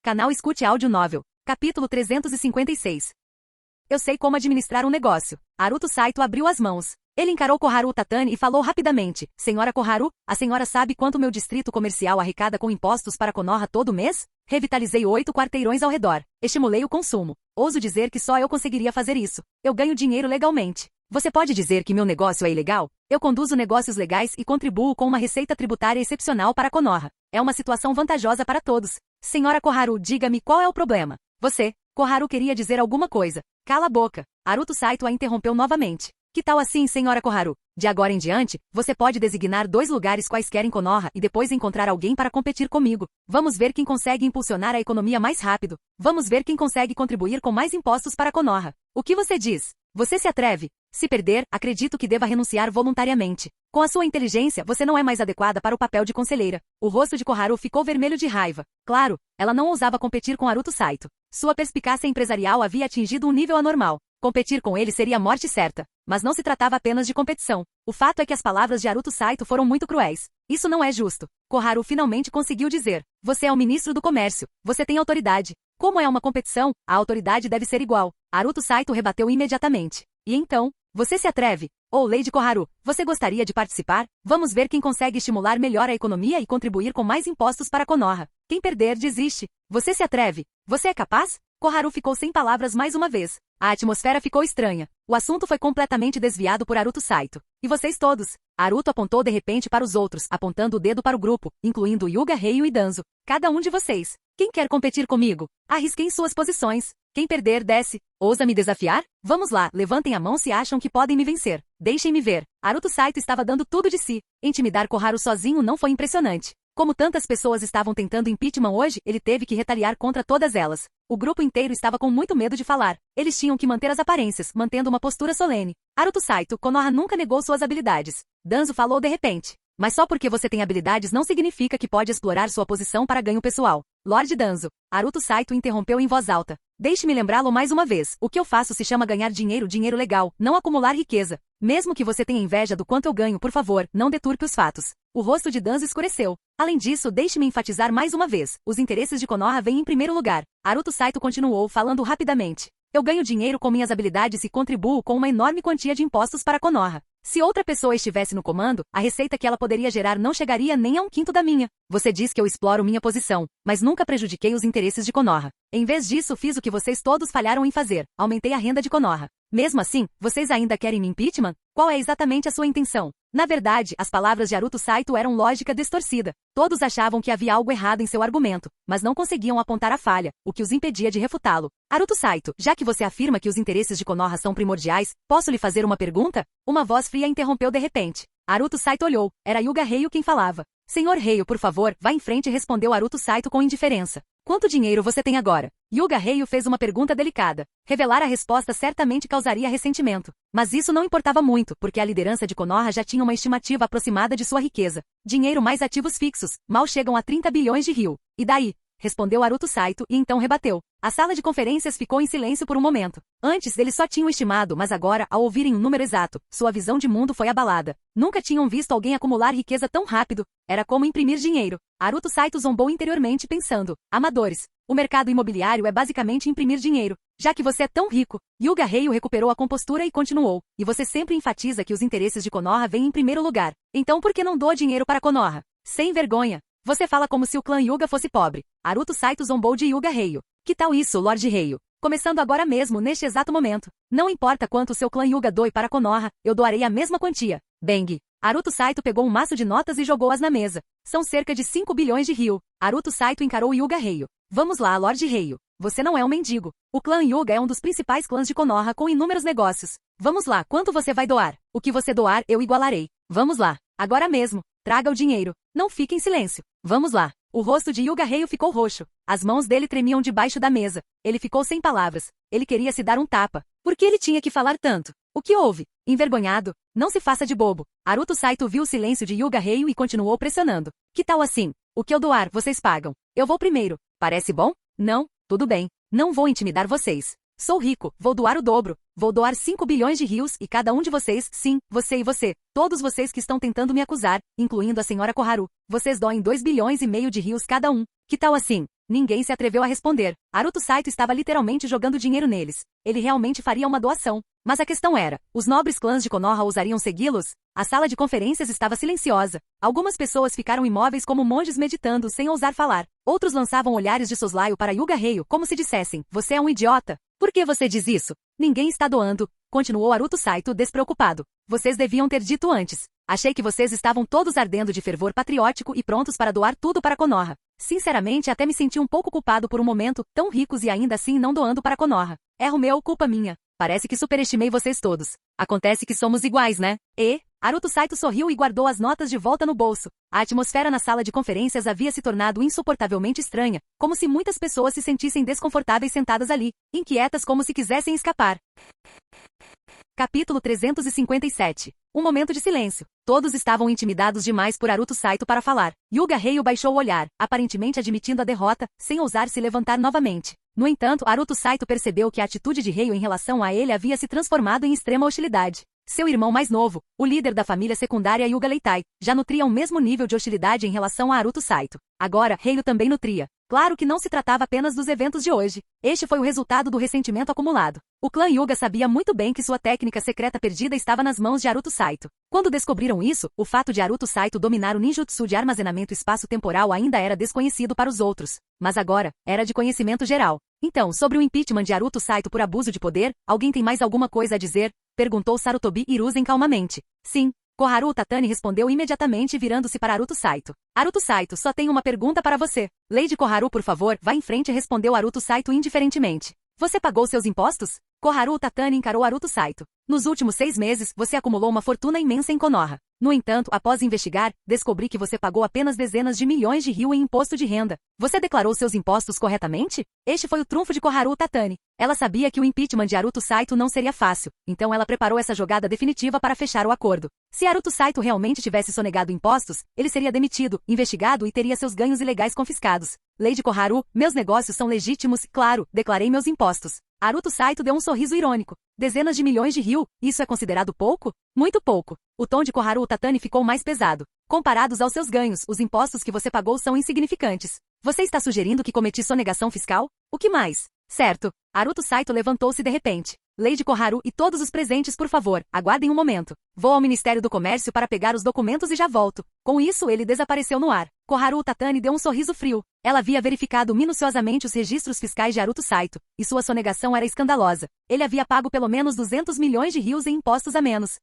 Canal Escute Áudio Novel. Capítulo 356. Eu sei como administrar um negócio. Aruto Saito abriu as mãos. Ele encarou Koharu Tatani e falou rapidamente. Senhora Koharu, a senhora sabe quanto meu distrito comercial arrecada com impostos para Konoha todo mês? Revitalizei 8 quarteirões ao redor. Estimulei o consumo. Ouso dizer que só eu conseguiria fazer isso. Eu ganho dinheiro legalmente. Você pode dizer que meu negócio é ilegal? Eu conduzo negócios legais e contribuo com uma receita tributária excepcional para Konoha. É uma situação vantajosa para todos. Senhora Koharu, diga-me qual é o problema. Você, Koharu queria dizer alguma coisa. Cala a boca. Aruto Saito a interrompeu novamente. Que tal assim, senhora Koharu? De agora em diante, você pode designar 2 lugares quaisquer em Konoha e depois encontrar alguém para competir comigo. Vamos ver quem consegue impulsionar a economia mais rápido. Vamos ver quem consegue contribuir com mais impostos para Konoha. O que você diz? Você se atreve? Se perder, acredito que deva renunciar voluntariamente. Com a sua inteligência, você não é mais adequada para o papel de conselheira. O rosto de Koharu ficou vermelho de raiva. Claro, ela não ousava competir com Aruto Saito. Sua perspicácia empresarial havia atingido um nível anormal. Competir com ele seria a morte certa. Mas não se tratava apenas de competição. O fato é que as palavras de Aruto Saito foram muito cruéis. Isso não é justo. Koharu finalmente conseguiu dizer. Você é o ministro do comércio. Você tem autoridade. Como é uma competição, a autoridade deve ser igual. Aruto Saito rebateu imediatamente. E então, você se atreve? Ou Lady Koharu, você gostaria de participar? Vamos ver quem consegue estimular melhor a economia e contribuir com mais impostos para Konoha. Quem perder, desiste. Você se atreve? Você é capaz? Koharu ficou sem palavras mais uma vez. A atmosfera ficou estranha. O assunto foi completamente desviado por Aruto Saito. E vocês todos? Aruto apontou de repente para os outros, apontando o dedo para o grupo, incluindo Yuga Rei e Danzo. Cada um de vocês. Quem quer competir comigo? Arrisquem suas posições. Quem perder, desce. Ousa me desafiar? Vamos lá, levantem a mão se acham que podem me vencer. Deixem-me ver. Aruto Saito estava dando tudo de si. Intimidar Koharu sozinho não foi impressionante. Como tantas pessoas estavam tentando impeachment hoje, ele teve que retaliar contra todas elas. O grupo inteiro estava com muito medo de falar. Eles tinham que manter as aparências, mantendo uma postura solene. Aruto Saito, Konoha nunca negou suas habilidades. Danzo falou de repente. Mas só porque você tem habilidades não significa que pode explorar sua posição para ganho pessoal. Lord Danzo. Aruto Saito interrompeu em voz alta. Deixe-me lembrá-lo mais uma vez. O que eu faço se chama ganhar dinheiro, dinheiro legal, não acumular riqueza. Mesmo que você tenha inveja do quanto eu ganho, por favor, não deturpe os fatos. O rosto de Danzo escureceu. Além disso, deixe-me enfatizar mais uma vez. Os interesses de Konoha vêm em primeiro lugar. Aruto Saito continuou falando rapidamente. Eu ganho dinheiro com minhas habilidades e contribuo com uma enorme quantia de impostos para Konoha. Se outra pessoa estivesse no comando, a receita que ela poderia gerar não chegaria nem a 1/5 da minha. Você diz que eu exploro minha posição, mas nunca prejudiquei os interesses de Konoha. Em vez disso, fiz o que vocês todos falharam em fazer. Aumentei a renda de Konoha. Mesmo assim, vocês ainda querem me impeachment? Qual é exatamente a sua intenção? Na verdade, as palavras de Aruto Saito eram lógica distorcida. Todos achavam que havia algo errado em seu argumento, mas não conseguiam apontar a falha, o que os impedia de refutá-lo. Aruto Saito, já que você afirma que os interesses de Konoha são primordiais, posso lhe fazer uma pergunta? Uma voz fria interrompeu de repente. Aruto Saito olhou. Era Yuga Rei quem falava. Senhor Rei, por favor, vá em frente, respondeu Aruto Saito com indiferença. Quanto dinheiro você tem agora? Yuga Rei fez uma pergunta delicada. Revelar a resposta certamente causaria ressentimento. Mas isso não importava muito, porque a liderança de Konoha já tinha uma estimativa aproximada de sua riqueza. Dinheiro mais ativos fixos, mal chegam a 30 bilhões de ryu. E daí? Respondeu Aruto Saito e então rebateu. A sala de conferências ficou em silêncio por um momento. Antes eles só tinham estimado, mas agora, ao ouvirem um número exato, sua visão de mundo foi abalada. Nunca tinham visto alguém acumular riqueza tão rápido. Era como imprimir dinheiro. Aruto Saito zombou interiormente pensando. Amadores. O mercado imobiliário é basicamente imprimir dinheiro. Já que você é tão rico, Yuga Rei recuperou a compostura e continuou. E você sempre enfatiza que os interesses de Konoha vêm em primeiro lugar. Então por que não doa dinheiro para Konoha? Sem vergonha. Você fala como se o clã Yuga fosse pobre. Aruto Saito zombou de Yuga Rei. Que tal isso, Lord Rei? Começando agora mesmo, neste exato momento. Não importa quanto seu clã Yuga doe para Konoha, eu doarei a mesma quantia. Bang. Aruto Saito pegou um maço de notas e jogou-as na mesa. São cerca de 5 bilhões de ryu. Aruto Saito encarou Yuga Rei. Vamos lá, Lord Rei. Você não é um mendigo. O clã Yuga é um dos principais clãs de Konoha com inúmeros negócios. Vamos lá, quanto você vai doar? O que você doar, eu igualarei. Vamos lá. Agora mesmo. Traga o dinheiro. Não fique em silêncio. Vamos lá. O rosto de Yuga Ryu ficou roxo. As mãos dele tremiam debaixo da mesa. Ele ficou sem palavras. Ele queria se dar um tapa. Por que ele tinha que falar tanto? O que houve? Envergonhado? Não se faça de bobo. Haruto Saito viu o silêncio de Yuga Ryu e continuou pressionando. Que tal assim? O que eu doar, vocês pagam. Eu vou primeiro. Parece bom? Não? Tudo bem. Não vou intimidar vocês. Sou rico, vou doar o dobro. Vou doar 5 bilhões de rios e cada um de vocês, sim, você e você, todos vocês que estão tentando me acusar, incluindo a senhora Koharu, vocês doem 2 bilhões e meio de rios cada um. Que tal assim? Ninguém se atreveu a responder. Haruto Saito estava literalmente jogando dinheiro neles. Ele realmente faria uma doação. Mas a questão era, os nobres clãs de Konoha ousariam segui-los? A sala de conferências estava silenciosa. Algumas pessoas ficaram imóveis como monges meditando, sem ousar falar. Outros lançavam olhares de soslaio para Yuga Ryu, como se dissessem, você é um idiota. Por que você diz isso? Ninguém está doando, continuou Haruto Saito despreocupado. Vocês deviam ter dito antes. Achei que vocês estavam todos ardendo de fervor patriótico e prontos para doar tudo para Konoha. Sinceramente, até me senti um pouco culpado por um momento, tão ricos e ainda assim não doando para Konoha. Erro meu, culpa minha. Parece que superestimei vocês todos. Acontece que somos iguais, né? Haruto Saito sorriu e guardou as notas de volta no bolso. A atmosfera na sala de conferências havia se tornado insuportavelmente estranha, como se muitas pessoas se sentissem desconfortáveis sentadas ali, inquietas como se quisessem escapar. Capítulo 357. Um momento de silêncio. Todos estavam intimidados demais por Haruto Saito para falar. Yuga Ryu baixou o olhar, aparentemente admitindo a derrota, sem ousar se levantar novamente. No entanto, Haruto Saito percebeu que a atitude de Ryu em relação a ele havia se transformado em extrema hostilidade. Seu irmão mais novo, o líder da família secundária Yuga Leitai, já nutria o mesmo nível de hostilidade em relação a Haruto Saito. Agora, Ryu também nutria. Claro que não se tratava apenas dos eventos de hoje. Este foi o resultado do ressentimento acumulado. O clã Yuga sabia muito bem que sua técnica secreta perdida estava nas mãos de Haruto Saito. Quando descobriram isso, o fato de Haruto Saito dominar o ninjutsu de armazenamento espaço-temporal ainda era desconhecido para os outros. Mas agora, era de conhecimento geral. Então, sobre o impeachment de Haruto Saito por abuso de poder, alguém tem mais alguma coisa a dizer? Perguntou Sarutobi Hiruzen calmamente. Sim. Koharu Tatani respondeu imediatamente virando-se para Haruto Saito. Haruto Saito, só tenho uma pergunta para você. Lady Koharu, por favor, vá em frente, respondeu Haruto Saito indiferentemente. Você pagou seus impostos? Koharu Tatani encarou Haruto Saito. Nos últimos 6 meses, você acumulou uma fortuna imensa em Konoha. No entanto, após investigar, descobri que você pagou apenas dezenas de milhões de ryu em imposto de renda. Você declarou seus impostos corretamente? Este foi o trunfo de Koharu Tatani. Ela sabia que o impeachment de Haruto Saito não seria fácil, então ela preparou essa jogada definitiva para fechar o acordo. Se Haruto Saito realmente tivesse sonegado impostos, ele seria demitido, investigado e teria seus ganhos ilegais confiscados. Lady Koharu, meus negócios são legítimos, claro, declarei meus impostos. Haruto Saito deu um sorriso irônico. Dezenas de milhões de ryu, isso é considerado pouco? Muito pouco. O tom de Koharu Tatani ficou mais pesado. Comparados aos seus ganhos, os impostos que você pagou são insignificantes. Você está sugerindo que cometi sonegação fiscal? O que mais? Certo. Haruto Saito levantou-se de repente. Lady Koharu e todos os presentes, por favor, aguardem um momento. Vou ao Ministério do Comércio para pegar os documentos e já volto. Com isso, ele desapareceu no ar. Koharu Tatani deu um sorriso frio. Ela havia verificado minuciosamente os registros fiscais de Haruto Saito, e sua sonegação era escandalosa. Ele havia pago pelo menos 200 milhões de rios em impostos a menos.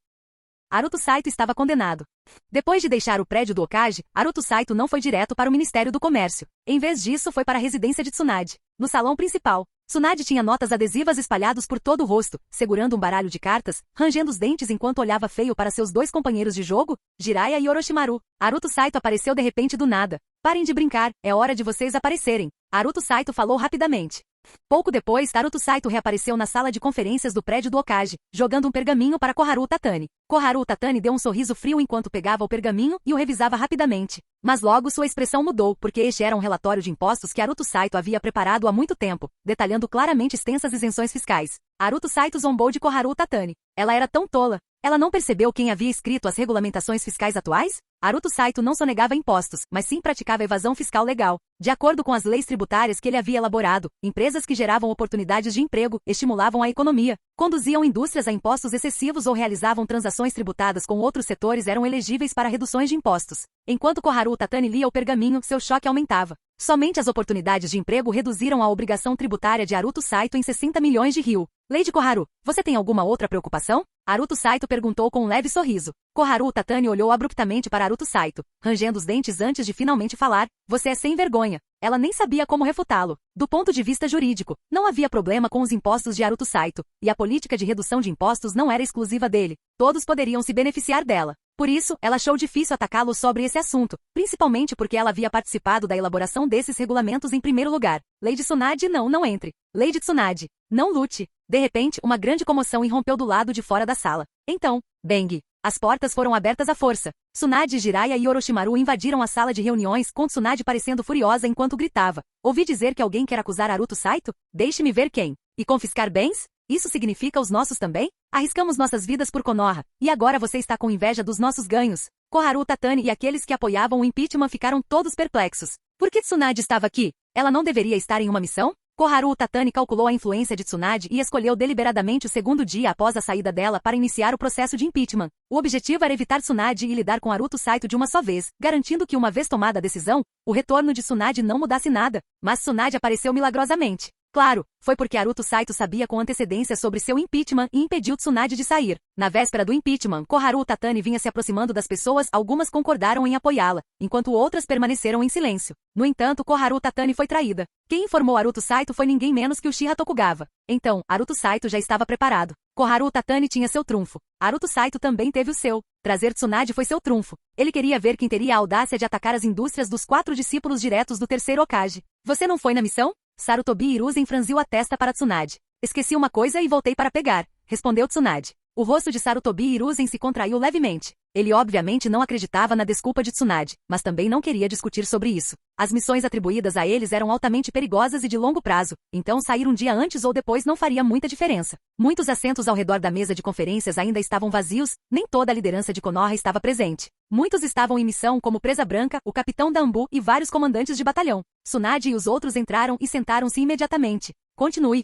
Haruto Saito estava condenado. Depois de deixar o prédio do Okage, Haruto Saito não foi direto para o Ministério do Comércio. Em vez disso, foi para a residência de Tsunade. No salão principal, Tsunade tinha notas adesivas espalhadas por todo o rosto, segurando um baralho de cartas, rangendo os dentes enquanto olhava feio para seus 2 companheiros de jogo, Jiraiya e Orochimaru. Haruto Saito apareceu de repente do nada. Parem de brincar, é hora de vocês aparecerem. Haruto Saito falou rapidamente. Pouco depois, Haruto Saito reapareceu na sala de conferências do prédio do Okage, jogando um pergaminho para Koharu Tatani. Koharu Tatani deu um sorriso frio enquanto pegava o pergaminho e o revisava rapidamente. Mas logo sua expressão mudou, porque este era um relatório de impostos que Haruto Saito havia preparado há muito tempo, detalhando claramente extensas isenções fiscais. Haruto Saito zombou de Koharu Tatani. Ela era tão tola. Ela não percebeu quem havia escrito as regulamentações fiscais atuais? Haruto Saito não sonegava impostos, mas sim praticava evasão fiscal legal. De acordo com as leis tributárias que ele havia elaborado, empresas que geravam oportunidades de emprego, estimulavam a economia, conduziam indústrias a impostos excessivos ou realizavam transações tributadas com outros setores eram elegíveis para reduções de impostos. Enquanto Koharu Tatani lia o pergaminho, seu choque aumentava. Somente as oportunidades de emprego reduziram a obrigação tributária de Haruto Saito em 60 milhões de ryu. Lady Koharu, você tem alguma outra preocupação? Haruto Saito perguntou com um leve sorriso. Koharu Tatani olhou abruptamente para Haruto Saito, rangendo os dentes antes de finalmente falar. Você é sem vergonha. Ela nem sabia como refutá-lo. Do ponto de vista jurídico, não havia problema com os impostos de Haruto Saito, e a política de redução de impostos não era exclusiva dele. Todos poderiam se beneficiar dela. Por isso, ela achou difícil atacá-lo sobre esse assunto, principalmente porque ela havia participado da elaboração desses regulamentos em primeiro lugar. Lady Tsunade, não entre. Lady Tsunade, não lute. De repente, uma grande comoção irrompeu do lado de fora da sala. Então, bang! As portas foram abertas à força. Tsunade, Jiraiya e Orochimaru invadiram a sala de reuniões com Tsunade parecendo furiosa enquanto gritava. Ouvi dizer que alguém quer acusar Naruto Saito? Deixe-me ver quem. E confiscar bens? Isso significa os nossos também? Arriscamos nossas vidas por Konoha, e agora você está com inveja dos nossos ganhos. Koharu Tatani e aqueles que apoiavam o impeachment ficaram todos perplexos. Por que Tsunade estava aqui? Ela não deveria estar em uma missão? Koharu Tatani calculou a influência de Tsunade e escolheu deliberadamente o segundo dia após a saída dela para iniciar o processo de impeachment. O objetivo era evitar Tsunade e lidar com Naruto Saito de uma só vez, garantindo que uma vez tomada a decisão, o retorno de Tsunade não mudasse nada. Mas Tsunade apareceu milagrosamente. Claro, foi porque Naruto Saito sabia com antecedência sobre seu impeachment e impediu Tsunade de sair. Na véspera do impeachment, Koharu Tatani vinha se aproximando das pessoas, algumas concordaram em apoiá-la, enquanto outras permaneceram em silêncio. No entanto, Koharu Tatani foi traída. Quem informou Naruto Saito foi ninguém menos que Uchiha Tokugawa. Então, Naruto Saito já estava preparado. Koharu Tatani tinha seu trunfo. Naruto Saito também teve o seu. Trazer Tsunade foi seu trunfo. Ele queria ver quem teria a audácia de atacar as indústrias dos 4 discípulos diretos do terceiro Hokage. Você não foi na missão? Sarutobi Hiruzen franziu a testa para Tsunade. Esqueci uma coisa e voltei para pegar, respondeu Tsunade. O rosto de Sarutobi Hiruzen se contraiu levemente. Ele obviamente não acreditava na desculpa de Tsunade, mas também não queria discutir sobre isso. As missões atribuídas a eles eram altamente perigosas e de longo prazo, então sair um dia antes ou depois não faria muita diferença. Muitos assentos ao redor da mesa de conferências ainda estavam vazios, nem toda a liderança de Konoha estava presente. Muitos estavam em missão como Presa Branca, o capitão Danbu e vários comandantes de batalhão. Tsunade e os outros entraram e sentaram-se imediatamente. Continue.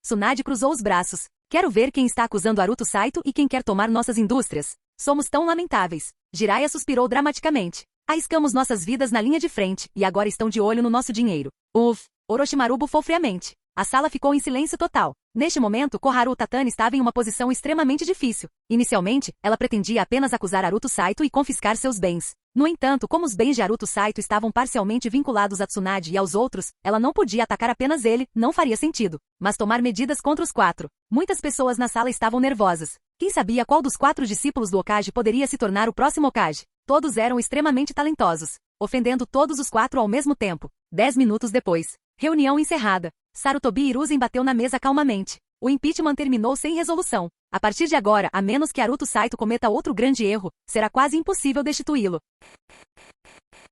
Tsunade cruzou os braços. Quero ver quem está acusando Naruto Saito e quem quer tomar nossas indústrias. Somos tão lamentáveis. Jiraiya suspirou dramaticamente. Arriscamos nossas vidas na linha de frente, e agora estão de olho no nosso dinheiro. Orochimaru bufou friamente. A sala ficou em silêncio total. Neste momento, Koharu Tatani estava em uma posição extremamente difícil. Inicialmente, ela pretendia apenas acusar Naruto Saito e confiscar seus bens. No entanto, como os bens de Naruto Saito estavam parcialmente vinculados a Tsunade e aos outros, ela não podia atacar apenas ele, não faria sentido. Mas tomar medidas contra os 4. Muitas pessoas na sala estavam nervosas. Quem sabia qual dos 4 discípulos do Hokage poderia se tornar o próximo Hokage? Todos eram extremamente talentosos, ofendendo todos os 4 ao mesmo tempo. 10 minutos depois. Reunião encerrada. Sarutobi Hiruzen bateu na mesa calmamente. O impeachment terminou sem resolução. A partir de agora, a menos que Naruto Saito cometa outro grande erro, será quase impossível destituí-lo.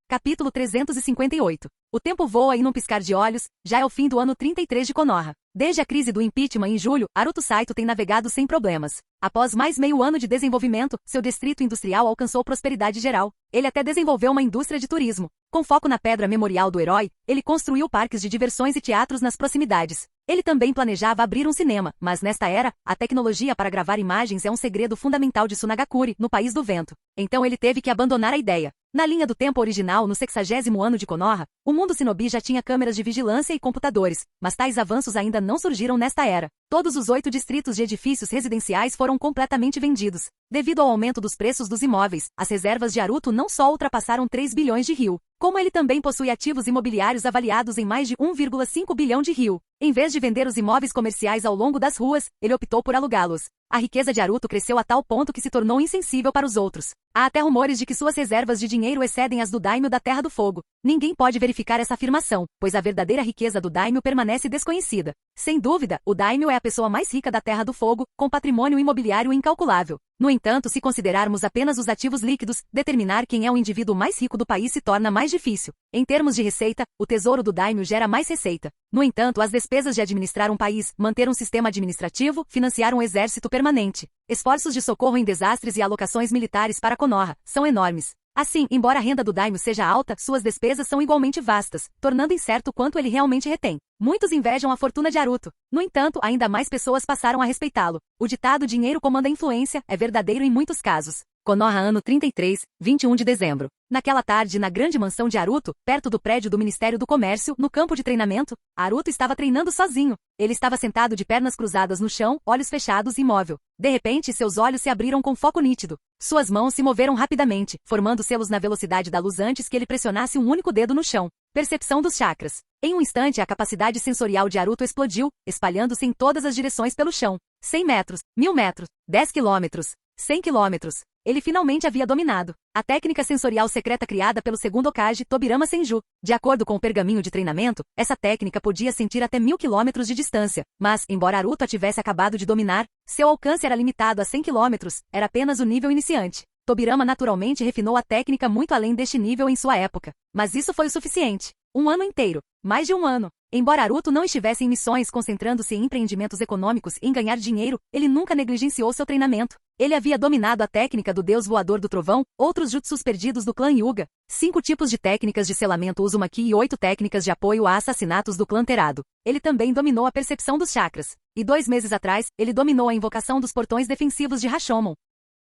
Capítulo 358. O tempo voa e num piscar de olhos, já é o fim do ano 33 de Konoha. Desde a crise do impeachment em julho, Naruto Saito tem navegado sem problemas. Após mais meio ano de desenvolvimento, seu distrito industrial alcançou prosperidade geral. Ele até desenvolveu uma indústria de turismo. Com foco na pedra memorial do herói, ele construiu parques de diversões e teatros nas proximidades. Ele também planejava abrir um cinema, mas nesta era, a tecnologia para gravar imagens é um segredo fundamental de Sunagakure, no País do Vento. Então ele teve que abandonar a ideia. Na linha do tempo original, no 60º ano de Konoha, o mundo Shinobi já tinha câmeras de vigilância e computadores, mas tais avanços ainda não surgiram nesta era. Todos os 8 distritos de edifícios residenciais foram completamente vendidos. Devido ao aumento dos preços dos imóveis, as reservas de Naruto não só ultrapassaram 3 bilhões de ryu, como ele também possui ativos imobiliários avaliados em mais de 1,5 bilhão de ryu. Em vez de vender os imóveis comerciais ao longo das ruas, ele optou por alugá-los. A riqueza de Naruto cresceu a tal ponto que se tornou insensível para os outros. Há até rumores de que suas reservas de dinheiro excedem as do Daimyo da Terra do Fogo. Ninguém pode verificar essa afirmação, pois a verdadeira riqueza do Daimyo permanece desconhecida. Sem dúvida, o Daimyo é a pessoa mais rica da Terra do Fogo, com patrimônio imobiliário incalculável. No entanto, se considerarmos apenas os ativos líquidos, determinar quem é o indivíduo mais rico do país se torna mais difícil. Em termos de receita, o tesouro do Daimyo gera mais receita. No entanto, as despesas de administrar um país, manter um sistema administrativo, financiar um exército permanente, esforços de socorro em desastres e alocações militares para Konoha, são enormes. Assim, embora a renda do Daimyo seja alta, suas despesas são igualmente vastas, tornando incerto quanto ele realmente retém. Muitos invejam a fortuna de Naruto. No entanto, ainda mais pessoas passaram a respeitá-lo. O ditado "dinheiro comanda a influência" é verdadeiro em muitos casos. Konoha ano 33, 21 de dezembro. Naquela tarde, na grande mansão de Naruto, perto do prédio do Ministério do Comércio, no campo de treinamento, Naruto estava treinando sozinho. Ele estava sentado de pernas cruzadas no chão, olhos fechados e imóvel. De repente, seus olhos se abriram com foco nítido. Suas mãos se moveram rapidamente, formando selos na velocidade da luz antes que ele pressionasse um único dedo no chão. Percepção dos chakras. Em um instante, a capacidade sensorial de Naruto explodiu, espalhando-se em todas as direções pelo chão. 100 metros, 1000 metros, 10 quilômetros. 100 quilômetros. Ele finalmente havia dominado a técnica sensorial secreta criada pelo segundo Hokage, Tobirama Senju. De acordo com o pergaminho de treinamento, essa técnica podia sentir até 1000 quilômetros de distância, mas, embora Naruto a tivesse acabado de dominar, seu alcance era limitado a 100 quilômetros, era apenas o nível iniciante. Tobirama naturalmente refinou a técnica muito além deste nível em sua época, mas isso foi o suficiente. Um ano inteiro, mais de um ano. Embora Naruto não estivesse em missões concentrando-se em empreendimentos econômicos e em ganhar dinheiro, ele nunca negligenciou seu treinamento. Ele havia dominado a técnica do Deus Voador do Trovão, outros jutsus perdidos do clã Hyuga, 5 tipos de técnicas de selamento Uzumaki e 8 técnicas de apoio a assassinatos do clã Terado. Ele também dominou a percepção dos chakras. E 2 meses atrás, ele dominou a invocação dos portões defensivos de Rashomon.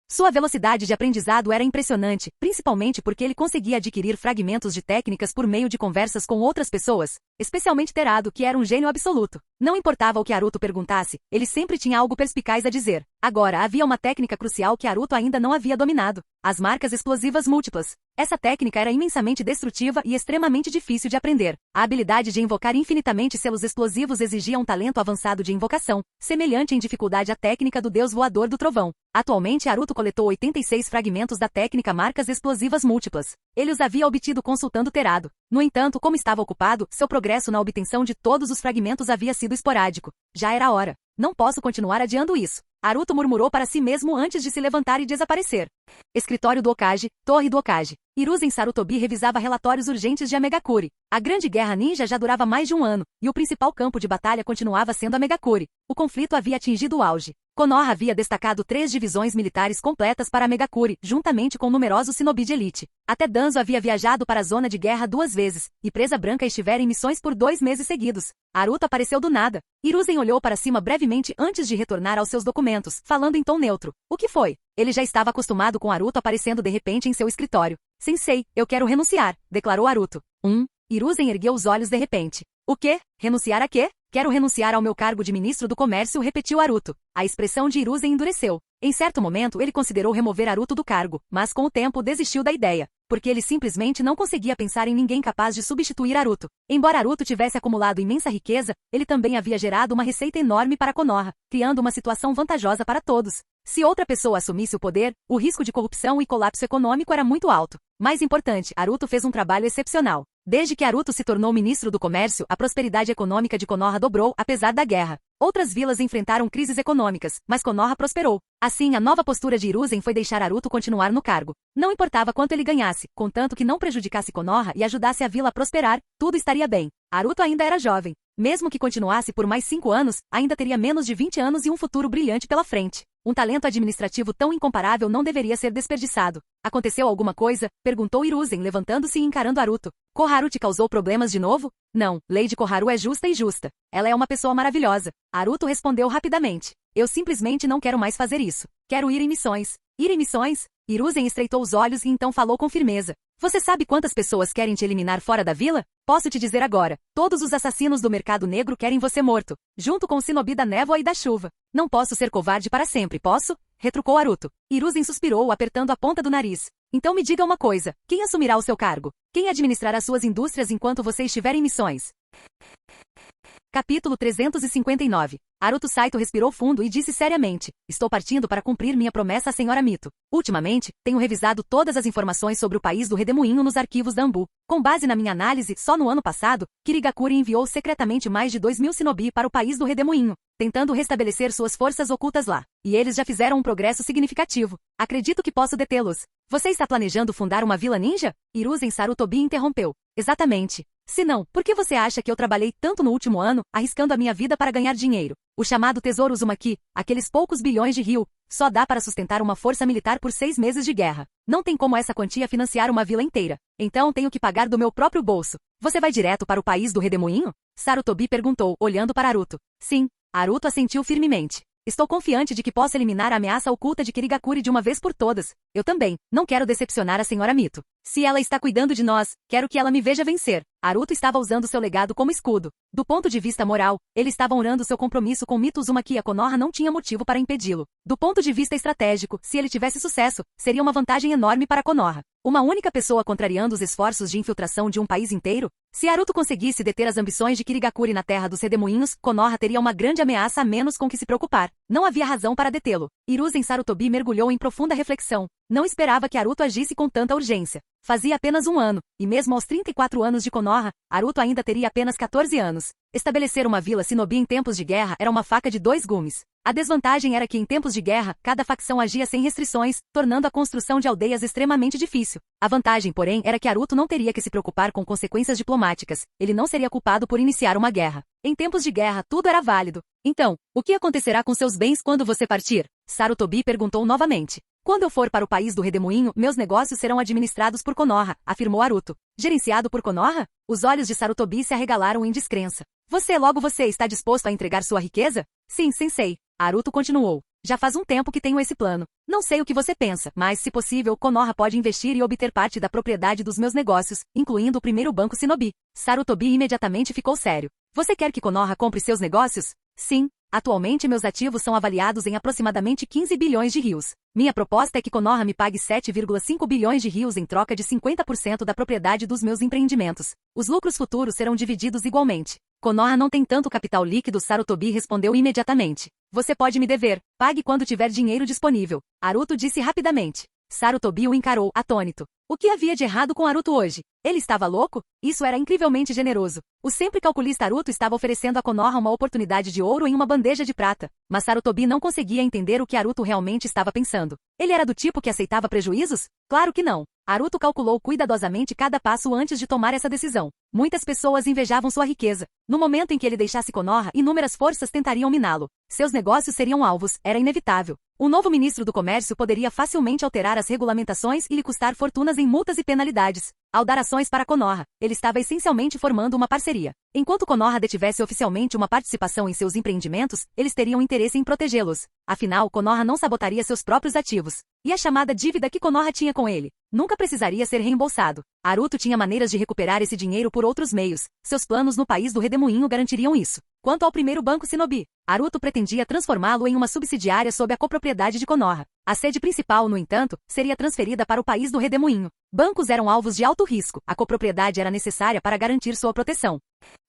Sua velocidade de aprendizado era impressionante, principalmente porque ele conseguia adquirir fragmentos de técnicas por meio de conversas com outras pessoas, especialmente Terado, que era um gênio absoluto. Não importava o que Naruto perguntasse, ele sempre tinha algo perspicaz a dizer. Agora, havia uma técnica crucial que Naruto ainda não havia dominado: as marcas explosivas múltiplas. Essa técnica era imensamente destrutiva e extremamente difícil de aprender. A habilidade de invocar infinitamente selos explosivos exigia um talento avançado de invocação, semelhante em dificuldade à técnica do Deus Voador do Trovão. Atualmente, Naruto coletou 86 fragmentos da técnica marcas explosivas múltiplas. Ele os havia obtido consultando Terado. No entanto, como estava ocupado, seu progresso na obtenção de todos os fragmentos havia sido esporádico. Já era hora. Não posso continuar adiando isso. Naruto murmurou para si mesmo antes de se levantar e desaparecer. Escritório do Hokage, Torre do Hokage. Hiruzen Sarutobi revisava relatórios urgentes de Amegakure. A Grande Guerra Ninja já durava mais de um ano, e o principal campo de batalha continuava sendo Amegakure. O conflito havia atingido o auge. Konoha havia destacado 3 divisões militares completas para Amegakure, juntamente com numerosos shinobi de elite. Até Danzo havia viajado para a zona de guerra 2 vezes, e Presa Branca estivera em missões por 2 meses seguidos. Naruto apareceu do nada. Hiruzen olhou para cima brevemente antes de retornar aos seus documentos, falando em tom neutro. O que foi? Ele já estava acostumado com Naruto aparecendo de repente em seu escritório. Sensei, eu quero renunciar, declarou Naruto. Hiruzen ergueu os olhos de repente. O quê? Renunciar a quê? Quero renunciar ao meu cargo de ministro do comércio, repetiu Naruto. A expressão de Hiruzen endureceu. Em certo momento ele considerou remover Naruto do cargo, mas com o tempo desistiu da ideia, porque ele simplesmente não conseguia pensar em ninguém capaz de substituir Naruto. Embora Naruto tivesse acumulado imensa riqueza, ele também havia gerado uma receita enorme para Konoha, criando uma situação vantajosa para todos. Se outra pessoa assumisse o poder, o risco de corrupção e colapso econômico era muito alto. Mais importante, Naruto fez um trabalho excepcional. Desde que Naruto se tornou ministro do comércio, a prosperidade econômica de Konoha dobrou, apesar da guerra. Outras vilas enfrentaram crises econômicas, mas Konoha prosperou. Assim, a nova postura de Hiruzen foi deixar Naruto continuar no cargo. Não importava quanto ele ganhasse, contanto que não prejudicasse Konoha e ajudasse a vila a prosperar, tudo estaria bem. Naruto ainda era jovem. Mesmo que continuasse por mais 5 anos, ainda teria menos de 20 anos e um futuro brilhante pela frente. Um talento administrativo tão incomparável não deveria ser desperdiçado. Aconteceu alguma coisa? Perguntou Hiruzen, levantando-se e encarando Naruto. Koharu te causou problemas de novo? Não, Lady Koharu é justa e justa. Ela é uma pessoa maravilhosa. Naruto respondeu rapidamente. Eu simplesmente não quero mais fazer isso. Quero ir em missões. Ir em missões? Hiruzen estreitou os olhos e então falou com firmeza. Você sabe quantas pessoas querem te eliminar fora da vila? Posso te dizer agora. Todos os assassinos do mercado negro querem você morto, junto com o shinobi da névoa e da chuva. Não posso ser covarde para sempre, posso? Retrucou Naruto. Hiruzen suspirou, apertando a ponta do nariz. Então me diga uma coisa. Quem assumirá o seu cargo? Quem administrará suas indústrias enquanto você estiver em missões? Capítulo 359. Naruto Saito respirou fundo e disse seriamente. Estou partindo para cumprir minha promessa à senhora Mito. Ultimamente, tenho revisado todas as informações sobre o país do Redemoinho nos arquivos da Anbu. Com base na minha análise, só no ano passado, Kirigakure enviou secretamente mais de 2000 shinobi para o país do Redemoinho, tentando restabelecer suas forças ocultas lá. E eles já fizeram um progresso significativo. Acredito que posso detê-los. Você está planejando fundar uma vila ninja? Hiruzen Sarutobi interrompeu. Exatamente. Se não, por que você acha que eu trabalhei tanto no último ano, arriscando a minha vida para ganhar dinheiro? O chamado Tesouro Uzumaki, aqueles poucos bilhões de ryu, só dá para sustentar uma força militar por 6 meses de guerra. Não tem como essa quantia financiar uma vila inteira. Então tenho que pagar do meu próprio bolso. Você vai direto para o país do Redemoinho? Sarutobi perguntou, olhando para Naruto. Sim. Naruto assentiu firmemente. Estou confiante de que possa eliminar a ameaça oculta de Kirigakure de uma vez por todas. Eu também. Não quero decepcionar a senhora Mito. Se ela está cuidando de nós, quero que ela me veja vencer. Naruto estava usando seu legado como escudo. Do ponto de vista moral, ele estava honrando seu compromisso com Mito Uzumaki e a Konoha não tinha motivo para impedi-lo. Do ponto de vista estratégico, se ele tivesse sucesso, seria uma vantagem enorme para Konoha. Uma única pessoa contrariando os esforços de infiltração de um país inteiro? Se Naruto conseguisse deter as ambições de Kirigakure na terra dos redemoinhos, Konoha teria uma grande ameaça a menos com que se preocupar. Não havia razão para detê-lo. Hiruzen Sarutobi mergulhou em profunda reflexão. Não esperava que Naruto agisse com tanta urgência. Fazia apenas 1 ano, e mesmo aos 34 anos de Konoha, Naruto ainda teria apenas 14 anos. Estabelecer uma vila shinobi em tempos de guerra era uma faca de 2 gumes. A desvantagem era que em tempos de guerra, cada facção agia sem restrições, tornando a construção de aldeias extremamente difícil. A vantagem, porém, era que Naruto não teria que se preocupar com consequências diplomáticas. Ele não seria culpado por iniciar uma guerra. Em tempos de guerra, tudo era válido. Então, o que acontecerá com seus bens quando você partir? Sarutobi perguntou novamente. Quando eu for para o país do redemoinho, meus negócios serão administrados por Konoha, afirmou Naruto. Gerenciado por Konoha? Os olhos de Sarutobi se arregalaram em descrença. Você está disposto a entregar sua riqueza? Sim, sensei. Naruto continuou. Já faz um tempo que tenho esse plano. Não sei o que você pensa, mas se possível, Konoha pode investir e obter parte da propriedade dos meus negócios, incluindo o primeiro banco shinobi. Sarutobi imediatamente ficou sério. Você quer que Konoha compre seus negócios? Sim. Atualmente meus ativos são avaliados em aproximadamente 15 bilhões de rios. Minha proposta é que Konoha me pague 7,5 bilhões de rios em troca de 50% da propriedade dos meus empreendimentos. Os lucros futuros serão divididos igualmente. Konoha não tem tanto capital líquido, Sarutobi respondeu imediatamente. Você pode me dever. Pague quando tiver dinheiro disponível. Naruto disse rapidamente. Sarutobi o encarou, atônito. O que havia de errado com Naruto hoje? Ele estava louco? Isso era incrivelmente generoso. O sempre calculista Naruto estava oferecendo a Konoha uma oportunidade de ouro em uma bandeja de prata. Mas Sarutobi não conseguia entender o que Naruto realmente estava pensando. Ele era do tipo que aceitava prejuízos? Claro que não. Naruto calculou cuidadosamente cada passo antes de tomar essa decisão. Muitas pessoas invejavam sua riqueza. No momento em que ele deixasse Konoha, inúmeras forças tentariam miná-lo. Seus negócios seriam alvos, era inevitável. O novo ministro do Comércio poderia facilmente alterar as regulamentações e lhe custar fortunas em multas e penalidades. Ao dar ações para Konoha, ele estava essencialmente formando uma parceria. Enquanto Konoha detivesse oficialmente uma participação em seus empreendimentos, eles teriam interesse em protegê-los. Afinal, Konoha não sabotaria seus próprios ativos. E a chamada dívida que Konoha tinha com ele? Nunca precisaria ser reembolsado. Naruto tinha maneiras de recuperar esse dinheiro por outros meios. Seus planos no país do redemoinho garantiriam isso. Quanto ao primeiro banco shinobi, Naruto pretendia transformá-lo em uma subsidiária sob a copropriedade de Konoha. A sede principal, no entanto, seria transferida para o país do redemoinho. Bancos eram alvos de alto risco. A copropriedade era necessária para garantir sua proteção.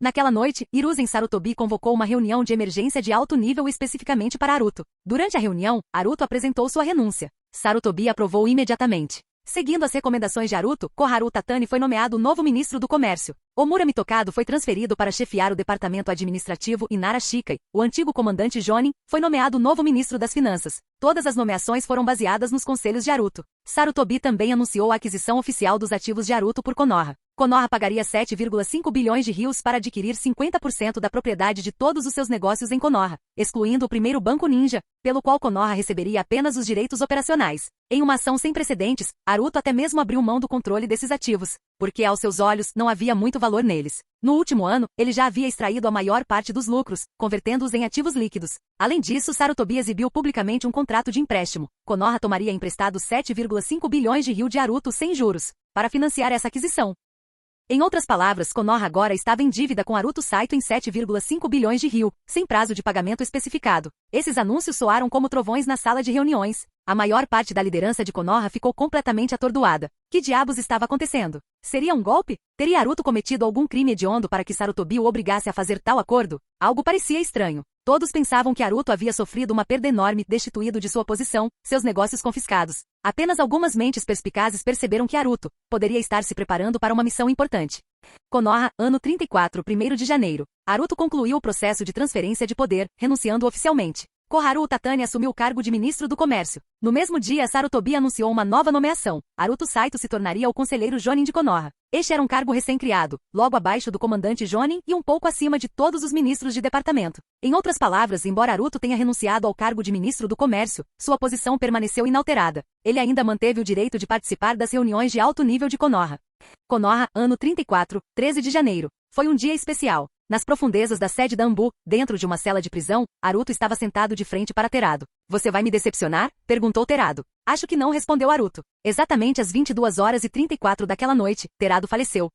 Naquela noite, Hiruzen Sarutobi convocou uma reunião de emergência de alto nível especificamente para Naruto. Durante a reunião, Naruto apresentou sua renúncia. Sarutobi aprovou imediatamente. Seguindo as recomendações de Naruto, Koharu Tatani foi nomeado novo ministro do Comércio. Omura Mitokado foi transferido para chefiar o departamento administrativo e Nara Shikai, o antigo comandante Jonin, foi nomeado novo ministro das Finanças. Todas as nomeações foram baseadas nos conselhos de Naruto. Sarutobi também anunciou a aquisição oficial dos ativos de Naruto por Konoha. Konoha pagaria 7,5 bilhões de rios para adquirir 50% da propriedade de todos os seus negócios em Konoha, excluindo o primeiro banco ninja, pelo qual Konoha receberia apenas os direitos operacionais. Em uma ação sem precedentes, Naruto até mesmo abriu mão do controle desses ativos, porque aos seus olhos não havia muito valor neles. No último ano, ele já havia extraído a maior parte dos lucros, convertendo-os em ativos líquidos. Além disso, Sarutobi exibiu publicamente um contrato de empréstimo. Konoha tomaria emprestado 7,5 bilhões de rios de Naruto sem juros, para financiar essa aquisição. Em outras palavras, Konoha agora estava em dívida com Naruto Saito em 7,5 bilhões de ryu, sem prazo de pagamento especificado. Esses anúncios soaram como trovões na sala de reuniões. A maior parte da liderança de Konoha ficou completamente atordoada. Que diabos estava acontecendo? Seria um golpe? Teria Naruto cometido algum crime hediondo para que Sarutobi o obrigasse a fazer tal acordo? Algo parecia estranho. Todos pensavam que Naruto havia sofrido uma perda enorme, destituído de sua posição, seus negócios confiscados. Apenas algumas mentes perspicazes perceberam que Naruto poderia estar se preparando para uma missão importante. Konoha, ano 34, 1º de janeiro. Naruto concluiu o processo de transferência de poder, renunciando oficialmente. Koharu Tatani assumiu o cargo de ministro do Comércio. No mesmo dia, Sarutobi anunciou uma nova nomeação. Naruto Saito se tornaria o conselheiro Jonin de Konoha. Este era um cargo recém-criado, logo abaixo do comandante Jonin e um pouco acima de todos os ministros de departamento. Em outras palavras, embora Naruto tenha renunciado ao cargo de ministro do Comércio, sua posição permaneceu inalterada. Ele ainda manteve o direito de participar das reuniões de alto nível de Konoha. Konoha, ano 34, 13 de janeiro. Foi um dia especial. Nas profundezas da sede da Anbu, dentro de uma cela de prisão, Naruto estava sentado de frente para Terado. Você vai me decepcionar? Perguntou Terado. Acho que não, respondeu Naruto. Exatamente às 22h34 daquela noite, Terado faleceu.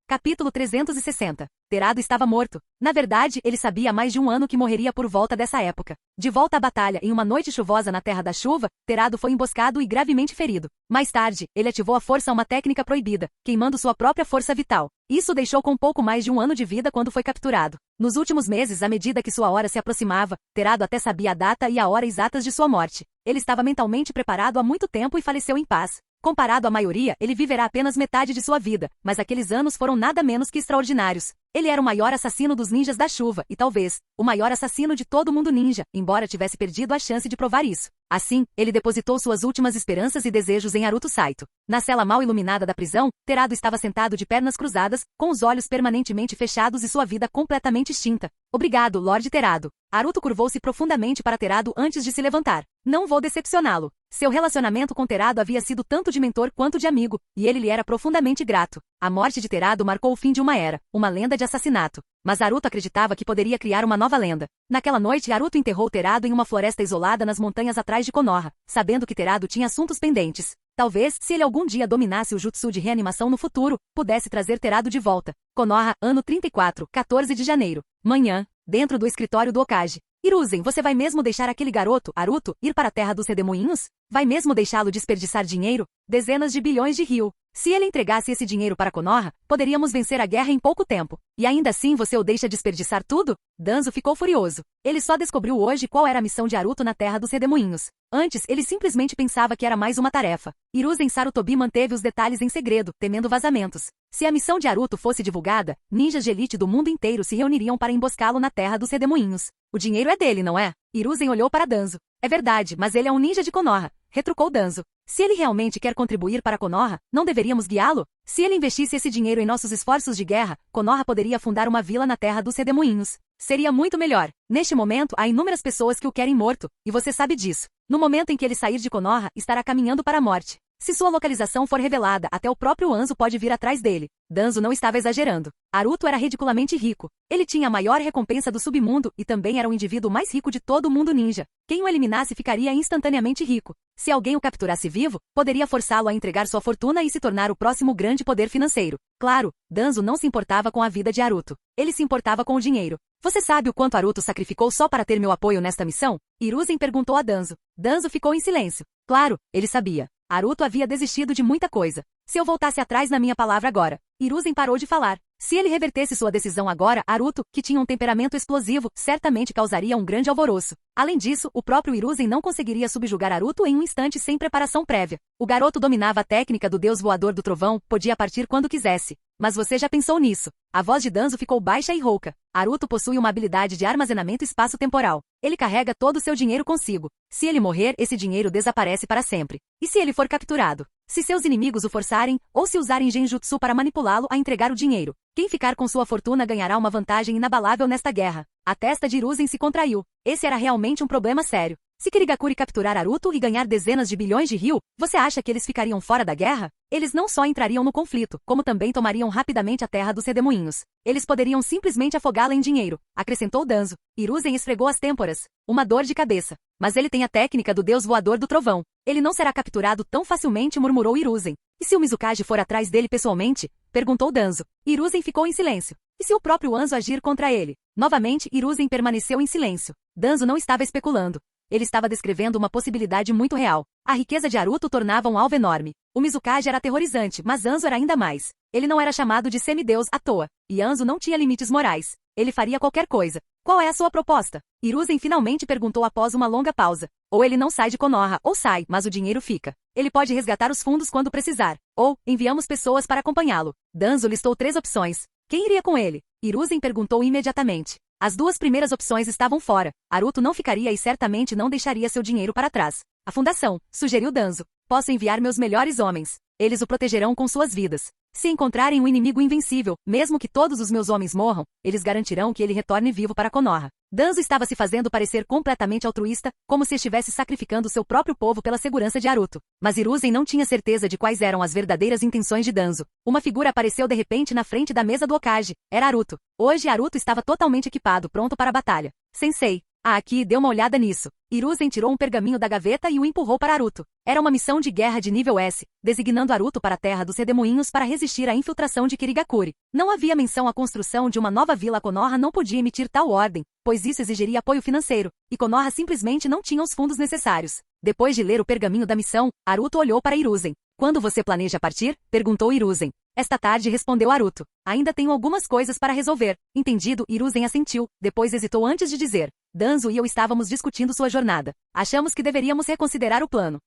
Capítulo 360. Terado estava morto. Na verdade, ele sabia há mais de um ano que morreria por volta dessa época. De volta à batalha em uma noite chuvosa na Terra da Chuva, Terado foi emboscado e gravemente ferido. Mais tarde, ele ativou à força uma técnica proibida, queimando sua própria força vital. Isso o deixou com pouco mais de um ano de vida quando foi capturado. Nos últimos meses, à medida que sua hora se aproximava, Terado até sabia a data e a hora exatas de sua morte. Ele estava mentalmente preparado há muito tempo e faleceu em paz. Comparado à maioria, ele viverá apenas metade de sua vida, mas aqueles anos foram nada menos que extraordinários. Ele era o maior assassino dos ninjas da chuva e talvez o maior assassino de todo mundo ninja, embora tivesse perdido a chance de provar isso. Assim, ele depositou suas últimas esperanças e desejos em Naruto Saito. Na cela mal iluminada da prisão, Terado estava sentado de pernas cruzadas, com os olhos permanentemente fechados e sua vida completamente extinta. Obrigado, Lorde Terado. Naruto curvou-se profundamente para Terado antes de se levantar. Não vou decepcioná-lo. Seu relacionamento com Terado havia sido tanto de mentor quanto de amigo, e ele lhe era profundamente grato. A morte de Terado marcou o fim de uma era, uma lenda de assassinato. Mas Naruto acreditava que poderia criar uma nova lenda. Naquela noite, Naruto enterrou Terado em uma floresta isolada nas montanhas atrás de Konoha, sabendo que Terado tinha assuntos pendentes. Talvez, se ele algum dia dominasse o jutsu de reanimação no futuro, pudesse trazer Terado de volta. Konoha, ano 34, 14 de janeiro. Manhã, dentro do escritório do Hokage. Hiruzen, você vai mesmo deixar aquele garoto, Naruto, ir para a terra dos redemoinhos? Vai mesmo deixá-lo desperdiçar dinheiro? Dezenas de bilhões de ryu. Se ele entregasse esse dinheiro para Konoha, poderíamos vencer a guerra em pouco tempo. E ainda assim você o deixa desperdiçar tudo? Danzo ficou furioso. Ele só descobriu hoje qual era a missão de Naruto na terra dos redemoinhos. Antes, ele simplesmente pensava que era mais uma tarefa. Hiruzen Sarutobi manteve os detalhes em segredo, temendo vazamentos. Se a missão de Naruto fosse divulgada, ninjas de elite do mundo inteiro se reuniriam para emboscá-lo na terra dos redemoinhos. O dinheiro é dele, não é? Hiruzen olhou para Danzo. É verdade, mas ele é um ninja de Konoha, retrucou Danzo. Se ele realmente quer contribuir para Konoha, não deveríamos guiá-lo? Se ele investisse esse dinheiro em nossos esforços de guerra, Konoha poderia fundar uma vila na terra dos redemoinhos. Seria muito melhor. Neste momento, há inúmeras pessoas que o querem morto, e você sabe disso. No momento em que ele sair de Konoha, estará caminhando para a morte. Se sua localização for revelada, até o próprio Anzo pode vir atrás dele. Danzo não estava exagerando. Naruto era ridiculamente rico. Ele tinha a maior recompensa do submundo e também era o indivíduo mais rico de todo o mundo ninja. Quem o eliminasse ficaria instantaneamente rico. Se alguém o capturasse vivo, poderia forçá-lo a entregar sua fortuna e se tornar o próximo grande poder financeiro. Claro, Danzo não se importava com a vida de Naruto. Ele se importava com o dinheiro. Você sabe o quanto Naruto sacrificou só para ter meu apoio nesta missão? Hiruzen perguntou a Danzo. Danzo ficou em silêncio. Claro, ele sabia. Naruto havia desistido de muita coisa. Se eu voltasse atrás na minha palavra agora. Hiruzen parou de falar. Se ele revertesse sua decisão agora, Naruto, que tinha um temperamento explosivo, certamente causaria um grande alvoroço. Além disso, o próprio Hiruzen não conseguiria subjugar Naruto em um instante sem preparação prévia. O garoto dominava a técnica do deus voador do trovão, podia partir quando quisesse. Mas você já pensou nisso? A voz de Danzo ficou baixa e rouca. Naruto possui uma habilidade de armazenamento espaço-temporal. Ele carrega todo o seu dinheiro consigo. Se ele morrer, esse dinheiro desaparece para sempre. E se ele for capturado? Se seus inimigos o forçarem, ou se usarem genjutsu para manipulá-lo a entregar o dinheiro, quem ficar com sua fortuna ganhará uma vantagem inabalável nesta guerra. A testa de Hiruzen se contraiu. Esse era realmente um problema sério. Se Kirigakuri capturar Naruto e ganhar dezenas de bilhões de ryu, você acha que eles ficariam fora da guerra? Eles não só entrariam no conflito, como também tomariam rapidamente a terra dos redemoinhos. Eles poderiam simplesmente afogá-la em dinheiro, acrescentou Danzo. Hiruzen esfregou as têmporas. Uma dor de cabeça. Mas ele tem a técnica do deus voador do trovão. Ele não será capturado tão facilmente, murmurou Hiruzen. E se o Mizukage for atrás dele pessoalmente? Perguntou Danzo. Hiruzen ficou em silêncio. E se o próprio Anzo agir contra ele? Novamente, Hiruzen permaneceu em silêncio. Danzo não estava especulando. Ele estava descrevendo uma possibilidade muito real. A riqueza de Naruto tornava um alvo enorme. O Mizukage era aterrorizante, mas Anzo era ainda mais. Ele não era chamado de semideus à toa. E Anzo não tinha limites morais. Ele faria qualquer coisa. Qual é a sua proposta? Hiruzen finalmente perguntou após uma longa pausa. Ou ele não sai de Konoha, ou sai, mas o dinheiro fica. Ele pode resgatar os fundos quando precisar. Ou, enviamos pessoas para acompanhá-lo. Danzo listou 3 opções. Quem iria com ele? Hiruzen perguntou imediatamente. As 2 primeiras opções estavam fora. Naruto não ficaria e certamente não deixaria seu dinheiro para trás. A fundação, sugeriu Danzo. Posso enviar meus melhores homens. Eles o protegerão com suas vidas. Se encontrarem um inimigo invencível, mesmo que todos os meus homens morram, eles garantirão que ele retorne vivo para Konoha. Danzo estava se fazendo parecer completamente altruísta, como se estivesse sacrificando seu próprio povo pela segurança de Naruto. Mas Hiruzen não tinha certeza de quais eram as verdadeiras intenções de Danzo. Uma figura apareceu de repente na frente da mesa do Hokage. Era Naruto. Hoje Naruto estava totalmente equipado, pronto para a batalha. Sensei. A Aki deu uma olhada nisso. Hiruzen tirou um pergaminho da gaveta e o empurrou para Aruto. Era uma missão de guerra de nível S, designando Aruto para a Terra dos Redemoinhos para resistir à infiltração de Kirigakuri. Não havia menção à construção de uma nova vila. Konoha não podia emitir tal ordem, pois isso exigiria apoio financeiro, e Konoha simplesmente não tinha os fundos necessários. Depois de ler o pergaminho da missão, Aruto olhou para Hiruzen. Quando você planeja partir? Perguntou Hiruzen. Esta tarde, respondeu Aruto. Ainda tenho algumas coisas para resolver. Entendido, Hiruzen assentiu, depois hesitou antes de dizer. Danzo e eu estávamos discutindo sua jornada. Achamos que deveríamos reconsiderar o plano.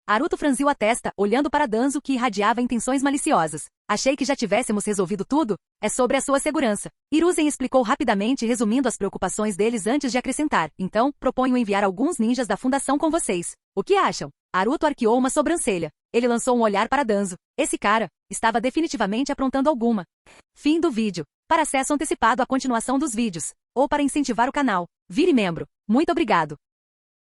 Aruto franziu a testa, olhando para Danzo que irradiava intenções maliciosas. Achei que já tivéssemos resolvido tudo. É sobre a sua segurança. Hiruzen explicou rapidamente, resumindo as preocupações deles antes de acrescentar. Então, proponho enviar alguns ninjas da fundação com vocês. O que acham? Aruto arqueou uma sobrancelha. Ele lançou um olhar para Danzo. Esse cara estava definitivamente aprontando alguma. Fim do vídeo. Para acesso antecipado à continuação dos vídeos, ou para incentivar o canal, vire membro. Muito obrigado.